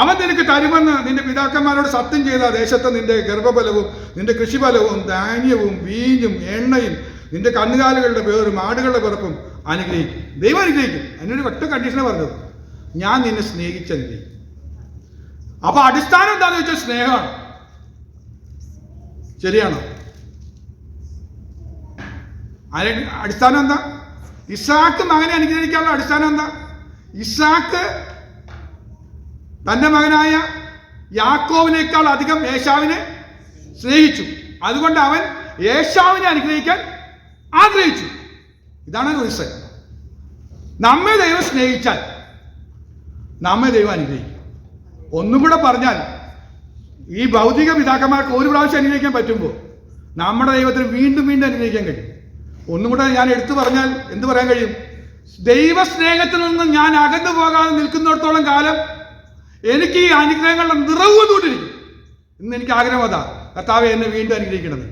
അവൻ നിനക്ക് തരുമെന്ന് നിന്റെ പിതാക്കന്മാരോട് സത്യം ചെയ്ത ദേശത്ത് നിന്റെ ഗർഭഫലവും നിന്റെ കൃഷിഫലവും ധാന്യവും വീഞ്ഞും എണ്ണയും നിന്റെ കന്നുകാലികളുടെ പേറും ആടുകളുടെ പിറപ്പും അനുഗ്രഹിക്കും. ദൈവം അനുഗ്രഹിക്കും. അതിനൊരു ഒറ്റ കണ്ടീഷനാണ് പറഞ്ഞത്, ഞാൻ നിന്നെ സ്നേഹിച്ച് അനുഗ്രഹിക്കും. അപ്പൊ അടിസ്ഥാനം എന്താണെന്ന് വെച്ചാൽ സ്നേഹമാണ്. ശരിയാണോ? അടിസ്ഥാനം എന്താ? ഇസാക്ക് മകനെ അനുഗ്രഹിക്കാനുള്ള അടിസ്ഥാനം എന്താ? ഇസാക്ക് തന്റെ മകനായ യാക്കോവിനേക്കാൾ അധികം ഏശാവിനെ സ്നേഹിച്ചു. അതുകൊണ്ട് അവൻ ഏശാവിനെ അനുഗ്രഹിക്കാൻ ആഗ്രഹിച്ചു. ഇതാണ് റീസൺ. നമ്മെ ദൈവം സ്നേഹിച്ചാൽ നമ്മെ ദൈവം അനുഗ്രഹിക്കും. ഒന്നും കൂടെ പറഞ്ഞാൽ, ഈ ഭൗതിക പിതാക്കന്മാർക്ക് ഒരു പ്രാവശ്യം അനുഗ്രഹിക്കാൻ പറ്റുമ്പോൾ നമ്മുടെ ദൈവത്തിന് വീണ്ടും വീണ്ടും അനുഗ്രഹിക്കാൻ കഴിയും. ഒന്നും കൂടെ ഞാൻ എടുത്തു പറഞ്ഞാൽ എന്ത് പറയാൻ കഴിയും? ദൈവസ്നേഹത്തിൽ നിന്ന് ഞാൻ അകന്നു പോകാതെ നിൽക്കുന്നിടത്തോളം കാലം എനിക്ക് ഈ അനുഗ്രഹങ്ങളുടെ നിറവ് വന്നുകൊണ്ടിരിക്കും. ഇന്ന് എനിക്ക് ആഗ്രഹം അതാ, കർത്താവെ എന്നെ വീണ്ടും അനുഗ്രഹിക്കണമെന്ന്.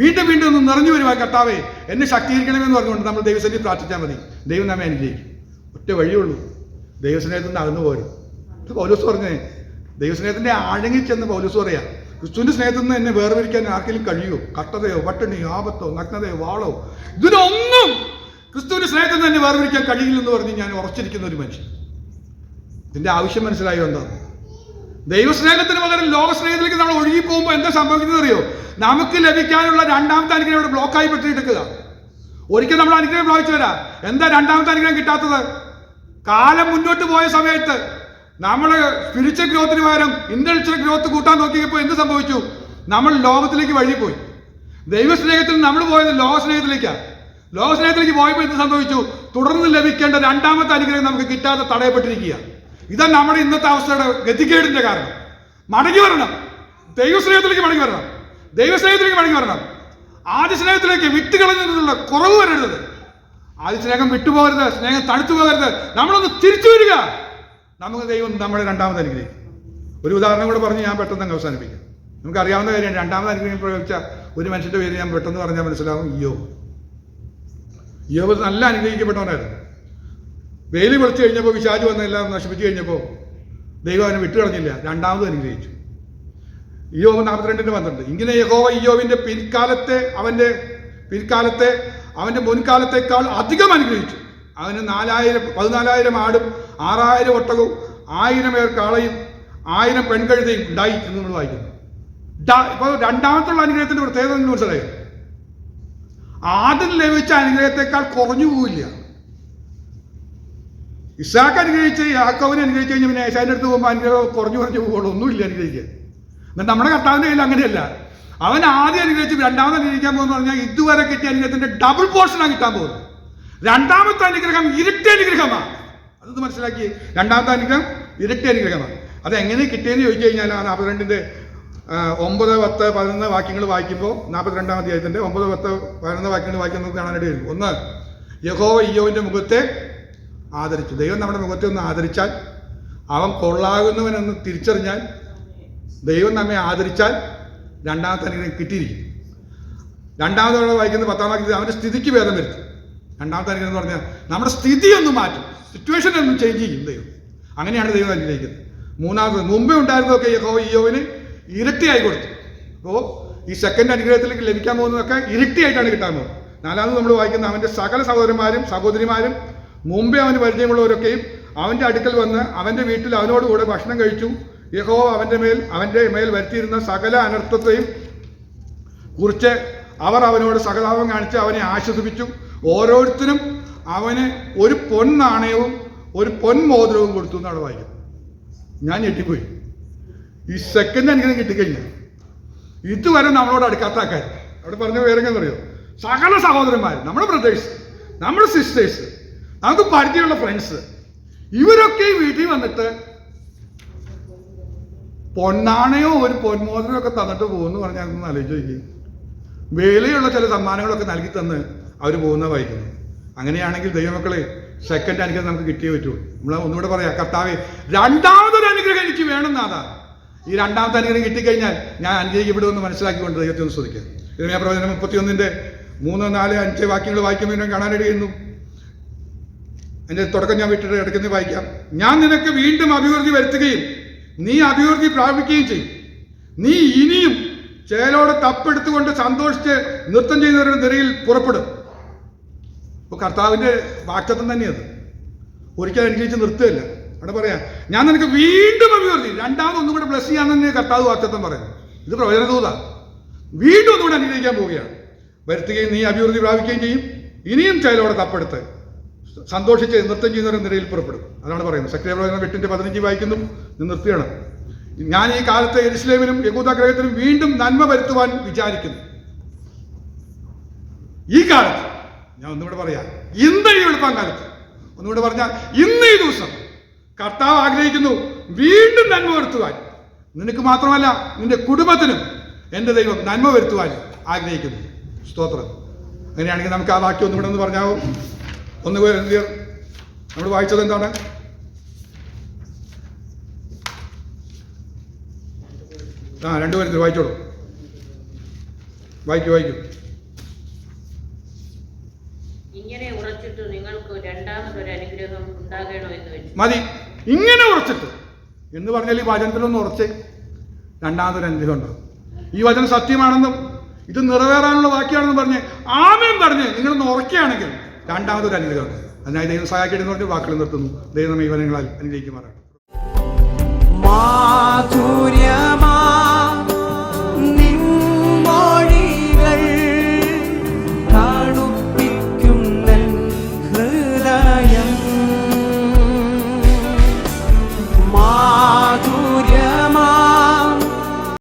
വീണ്ടും വീണ്ടും ഒന്ന് നിറഞ്ഞു വരുവാ, കർത്താവെ എന്നെ ശക്തീകരിക്കണമെന്ന് പറഞ്ഞുകൊണ്ട് നമ്മൾ ദൈവസന്നിധി പ്രാർത്ഥിച്ചാൽ മതി. ദൈവം നമ്മെ അനുഗ്രഹിക്കും. ഒറ്റ വഴിയുള്ളൂ, ദൈവസ്നേഹത്തിൽ നിന്ന് അകന്നു പോരും. പൗലോസ് പറഞ്ഞേ, ദൈവസ്നേഹത്തിന്റെ ആഴങ്ങിൽ ചെന്ന് പൗലോസ് പറയാ, ക്രിസ്തുവിന്റെ സ്നേഹത്തിൽ നിന്ന് എന്നെ വേർതിരിക്കാൻ ആർക്കെങ്കിലും കഴിയുമോ? കട്ടതയോ പട്ടിണിയോ ആപത്തോ നഗ്നതയോ വാളോ, ഇതിനൊന്നും ക്രിസ്തുവിന്റെ സ്നേഹത്തിൽ നിന്ന് എന്നെ വേർതിരിക്കാൻ കഴിയില്ലെന്ന് പറഞ്ഞ് ഞാൻ ഉറച്ചിരിക്കുന്ന ഒരു മനുഷ്യൻ. ഇതിന്റെ ആവശ്യം മനസ്സിലായോ എന്താ? ദൈവസ്നേഹത്തിന് പകരം ലോകസ്നേഹത്തിലേക്ക് നമ്മൾ ഒഴുകി പോകുമ്പോൾ എന്താ സംഭവിക്കുന്നത് അറിയോ? നമുക്ക് ലഭിക്കാനുള്ള രണ്ടാമത്തെ അനുഗ്രഹം ഇവിടെ ബ്ലോക്കായി പറ്റിയെടുക്കുക. ഒരിക്കൽ നമ്മൾ അനുഗ്രഹം പ്രാപിച്ചു വരാം. എന്താ രണ്ടാമത്തെ അനുഗ്രഹം കിട്ടാത്തത്? കാലം മുന്നോട്ട് പോയ സമയത്ത് നമ്മൾ സ്പിരിച്വൽ ഗ്രോത്തിന് പകരം ഇന്റലക്ച്വൽ ഗ്രോത്ത് കൂട്ടാൻ നോക്കിയപ്പോൾ എന്ത് സംഭവിച്ചു? നമ്മൾ ലോകത്തിലേക്ക് വഴിപോയി. ദൈവസ്നേഹത്തിൽ നമ്മൾ പോയത് ലോകസ്നേഹത്തിലേക്കാണ്. ലോകസ്നേഹത്തിലേക്ക് പോയപ്പോൾ എന്ത് സംഭവിച്ചു? തുടർന്ന് ലഭിക്കേണ്ട രണ്ടാമത്തെ അനുഗ്രഹം നമുക്ക് കിട്ടാതെ തടയപ്പെട്ടിരിക്കുക. ഇതാണ് നമ്മുടെ ഇന്നത്തെ അവസ്ഥയുടെ ഗതികേടിന്റെ കാരണം. മടങ്ങി വരണം, ദൈവസ്നേഹത്തിലേക്ക് മടങ്ങി വരണം, ദൈവസ്നേഹത്തിലേക്ക് മടങ്ങി വരണം. ആദ്യ സ്നേഹത്തിലേക്ക് വിട്ടുകളഞ്ഞതിനുള്ള കുറവ് വരരുത്. ആദ്യ സ്നേഹം വിട്ടുപോകരുത്, സ്നേഹം തണുത്തു പോകരുത്. നമ്മളൊന്ന് തിരിച്ചു വരിക. നമുക്ക് ദൈവം നമ്മുടെ രണ്ടാമത് അനുഗ്രഹിക്കും. ഒരു ഉദാഹരണം കൂടെ പറഞ്ഞ് ഞാൻ പെട്ടെന്ന് അവസാനിപ്പിക്കാം. നമുക്കറിയാവുന്ന കാര്യമാണ്. രണ്ടാമത് അനുഗ്രഹം പ്രയോഗിച്ച ഒരു മനുഷ്യന്റെ പേര് ഞാൻ പെട്ടെന്ന് പറഞ്ഞാൽ മനസ്സിലാവും. ഇയ്യോബ് നല്ല അനുഗ്രഹിക്കപ്പെട്ടവനായിരുന്നു. വെയിൽ വിളിച്ചു കഴിഞ്ഞപ്പോൾ പിശാച് വന്നെല്ലാം നശിപ്പിച്ചു കഴിഞ്ഞപ്പോൾ ദൈവം അവനെ വിട്ടുകളഞ്ഞില്ല, രണ്ടാമത് അനുഗ്രഹിച്ചു. ഇയ്യോബ് 42:12. ഇങ്ങനെ യഹോവ ഇയ്യോബിന്റെ പിൽക്കാലത്തെ അവന്റെ മുൻകാലത്തേക്കാൾ അധികം അനുഗ്രഹിച്ചു. അവന് 14,000 ആടും 6,000 ഒട്ടകവും 1000 പേർ കാളയും 1000 പെൺകഴുതയും ഉണ്ടായി എന്ന് നമ്മൾ വായിക്കുന്നു. ഇപ്പോൾ രണ്ടാമത്തുള്ള അനുഗ്രഹത്തിന്റെ പ്രത്യേകത നിങ്ങൾ മനസ്സിലായോ? ആദ്യം ലഭിച്ച അനുഗ്രഹത്തെക്കാൾ കുറഞ്ഞു പോവില്ല. ഇസാക്ക് അനുഗ്രഹിച്ച് യാക്കോവിനെ അനുഗ്രഹിച്ച് കഴിഞ്ഞാൽ പിന്നെ ഏശാവിന്റെ അടുത്ത് പോകുമ്പോൾ അനുഗ്രഹം കുറഞ്ഞു പോകുള്ളൂ, ഒന്നുമില്ല അനുഗ്രഹിക്കാൻ. എന്നാൽ നമ്മുടെ കർത്താവിന്റെ കയ്യിൽ അങ്ങനെയല്ല. അവൻ ആദ്യം അനുഗ്രഹിച്ച് രണ്ടാമത് അനുഗ്രഹിക്കാൻ പോകുന്ന പറഞ്ഞാൽ ഇതുവരെ കിട്ടിയ അനുഗ്രഹത്തിന്റെ ഡബിൾ പോർഷനാണ് കിട്ടാൻ പോകുന്നത്. രണ്ടാമത്തെ അനുഗ്രഹം ഇരട്ടി അനുഗ്രഹമാണ്. അതൊന്ന് മനസ്സിലാക്കി. രണ്ടാമത്തെ അനുഗ്രഹം ഇരട്ടി അനുഗ്രഹമാണ്. അത് എങ്ങനെ കിട്ടിയെന്ന് ചോദിച്ചു കഴിഞ്ഞാൽ ആ 42-ന്റെ 9, 10, 11 വാക്യങ്ങൾ വായിക്കുമ്പോൾ 42-ാം അധ്യായത്തിന്റെ 9, 10, 11 വാക്യങ്ങൾ വായിക്കുന്നത് കാണാനായിട്ട് വരും. ഒന്ന്, യഹോവ ഇയ്യോബിന്റെ മുഖത്തെ ആദരിച്ചു. ദൈവം നമ്മുടെ മുഖത്തെ ഒന്ന് ആദരിച്ചാൽ, അവൻ കൊള്ളാകുന്നവനെന്ന് തിരിച്ചറിഞ്ഞാൽ, ദൈവം നമ്മെ ആദരിച്ചാൽ രണ്ടാമത്തെ അനുഗ്രഹം കിട്ടിയിരിക്കും. രണ്ടാമതോടെ വായിക്കുന്നത് 10-ാം വാക്യത്തിൽ അവന്റെ സ്ഥിതിക്ക് ഭേദം വരുത്തും. രണ്ടാമത്തെ അനുഗ്രഹം എന്ന് പറഞ്ഞാൽ നമ്മുടെ സ്ഥിതി ഒന്ന് മാറ്റും, സിറ്റുവേഷൻ ഒന്ന് ചേഞ്ച് ചെയ്യും ദൈവം. അങ്ങനെയാണ് ദൈവം അനുഗ്രഹിക്കുന്നത്. മൂന്നാമത്, മുമ്പേ ഉണ്ടായിരുന്നതൊക്കെ യഹോവ ഇയ്യോബിന് ഇരട്ടിയായി കൊടുത്തു. അപ്പോൾ ഈ സെക്കൻഡ് അനുഗ്രഹത്തിലേക്ക് ലഭിക്കാൻ പോകുന്നതൊക്കെ ഇരട്ടിയായിട്ടാണ് കിട്ടാൻ പോകുന്നത്. നാലാമത് നമ്മൾ വായിക്കുന്ന അവന്റെ സകല സഹോദരന്മാരും സഹോദരിമാരും മുമ്പേ അവന് പരിചയമുള്ളവരൊക്കെയും അവന്റെ അടുക്കൽ വന്ന് അവന്റെ വീട്ടിൽ അവനോടുകൂടെ ഭക്ഷണം കഴിച്ചു. യഹോവ അവന്റെ മേൽ വരുത്തിയിരുന്ന സകല അനർത്ഥത്തെയും കുറിച്ച് അവർ അവനോട് സഹതാപം കാണിച്ച് അവനെ ആശ്വസിപ്പിച്ചു. ഓരോരുത്തരും അവന് ഒരു പൊൻനാണയവും ഒരു പൊൻമോതിരവും കൊടുത്തു എന്നാണ് വായിക്കുന്നത്. ഞാൻ ഞെട്ടിപ്പോയി. ഈ സെക്കൻഡ് അനുഗ്രഹം കിട്ടിക്കഴിഞ്ഞാൽ ഇതുവരെ നമ്മളോട് അടുക്കാത്ത ആൾക്കാർ, അവിടെ പറഞ്ഞ പേരെങ്ങനെ അറിയോ? സകല സഹോദരന്മാർ, നമ്മുടെ ബ്രദേഴ്സ്, നമ്മുടെ സിസ്റ്റേഴ്സ്, നമുക്ക് പരിചയമുള്ള ഫ്രണ്ട്സ്, ഇവരൊക്കെ ഈ വീട്ടിൽ വന്നിട്ട് പൊന്നാണയോ ഒരു പൊന്മോതിരോ ഒക്കെ തന്നിട്ട് പോകുമെന്ന് പറഞ്ഞാൽ ഒന്ന് ആലോചിച്ച് നോക്കി. വിലയുള്ള ചില സമ്മാനങ്ങളൊക്കെ നൽകി തന്ന് അവർ പോകുന്ന വായിക്കുന്നു. അങ്ങനെയാണെങ്കിൽ ദൈവമക്കളെ സെക്കൻഡ് അനുഗ്രഹം നമുക്ക് കിട്ടിയേ പറ്റുള്ളൂ. നമ്മൾ ഒന്നുകൂടെ പറയാം, കർത്താവേ രണ്ടാമതൊരു അനുഗ്രഹം എനിക്ക് വേണമെന്നാതാ. ഈ രണ്ടാമത്തെ അനുഗ്രഹം കിട്ടിക്കഴിഞ്ഞാൽ ഞാൻ അനുഗ്രഹിക്കപ്പെടുമെന്ന് മനസ്സിലാക്കിക്കൊണ്ട് ദൈവത്തെ ഒന്ന് ശ്രദ്ധിക്കുക. ഇരമ്യാ പ്രവചനം 31-ന്റെ 3, 4, 5 വാക്യങ്ങൾ വായിക്കുമ്പോൾ കാണാനിട ചെയ്യുന്നു. അതിൻ്റെ തുടക്കം ഞാൻ വിട്ടിട്ട് ഇടയ്ക്ക് വായിക്കാം. ഞാൻ നിനക്ക് വീണ്ടും അഭിവൃദ്ധി വരുത്തുകയും നീ അഭിവൃദ്ധി പ്രാപിക്കുകയും ചെയ്യും. നീ ഇനിയും ചേലോടെ തപ്പെടുത്തുകൊണ്ട് സന്തോഷിച്ച് നൃത്തം ചെയ്യുന്നവരുടെ നിരയിൽ പുറപ്പെടും. അപ്പോൾ കർത്താവിൻ്റെ വാക്തത്വം തന്നെയത്. ഒരിക്കലും അനുഗ്രഹിച്ച് നിർത്തുകയില്ല. അവിടെ പറയാം, ഞാൻ നിനക്ക് വീണ്ടും അഭിവൃദ്ധി, രണ്ടാമത് ഒന്നും കൂടെ ബ്ലസ് ചെയ്യാൻ തന്നെ കർത്താവ് വാക്തത്വം പറയുന്നത്. ഇത് പ്രവചനദൂത വീണ്ടും ഒന്നുകൂടെ അനുഗ്രഹിക്കാൻ പോവുകയാണ്. വരുത്തുകയും നീ അഭിവൃദ്ധി പ്രാപിക്കുകയും ചെയ്യും. ഇനിയും ചേലോടെ തപ്പെടുത്ത് സന്തോഷിച്ച് നൃത്തം ചെയ്യുന്നവരുടെ നിരയിൽ പുറപ്പെടും. അതാണ് പറയുന്നത്. സക്രിയ പ്രവചനം 8:15 വായിക്കുന്നു. ഇത് നിർത്തിയാണ്. ഞാൻ ഈ കാലത്ത് യെരുശലേമിനും യഹൂദ ഗ്രഹത്തിനും വീണ്ടും നന്മ വരുത്തുവാൻ വിചാരിക്കുന്നു. ഈ കാലത്ത് ഞാൻ ഒന്നുകൂടെ പറയാം, ഇന്ന് ഈ വെളുപ്പാൻ കാലത്ത് ഒന്നുകൂടെ പറഞ്ഞാൽ ഇന്ന് ഈ ദിവസം കർത്താവ് ആഗ്രഹിക്കുന്നു വീണ്ടും നന്മ വരുത്തുവാൻ. നിനക്ക് മാത്രമല്ല, നിന്റെ കുടുംബത്തിനും എൻ്റെ ദൈവം നന്മ വരുത്തുവാൻ ആഗ്രഹിക്കുന്നു. സ്തോത്രം. അങ്ങനെയാണെങ്കിൽ നമുക്ക് ആ വാക്യം ഒന്നുകൂടെ ഒന്ന് പറഞ്ഞാവോ? ഒന്ന് നമ്മൾ വായിച്ചത് എന്താണ്? രണ്ടുപേരും വായിച്ചോളൂ. വായിക്കൂ. ഇങ്ങനെ ഉറച്ചിട്ട് നിങ്ങൾക്ക് രണ്ടാമതൊരു അനുഗ്രഹം ഉണ്ടാകണോ എന്ന് വെച്ചു. മതി. ഇങ്ങനെ ഉറച്ചിട്ട് എന്ന് പറഞ്ഞാൽ ഈ വചനത്തിലൊന്ന് ഉറച്ച് രണ്ടാമതൊരു അനുഗ്രഹം ഉണ്ടാകും. ഈ വചനം സത്യമാണെന്നും ഇത് നിറവേറാനുള്ള വാക്യാണെന്നും പറഞ്ഞ് ആമേൻ പറഞ്ഞ് നിങ്ങളൊന്ന് ഉറക്കുകയാണെങ്കിൽ രണ്ടാമതൊരു അനുഗ്രഹം ഉണ്ട്. അതിനായി ദൈവം സഹായിക്കട്ടെ എന്ന് പറഞ്ഞ് വാക്കുകൾ നിർത്തുന്നു. ദൈവം ഈ വചനങ്ങളാൽ അനുഗ്രഹിക്കുമാറാണ്.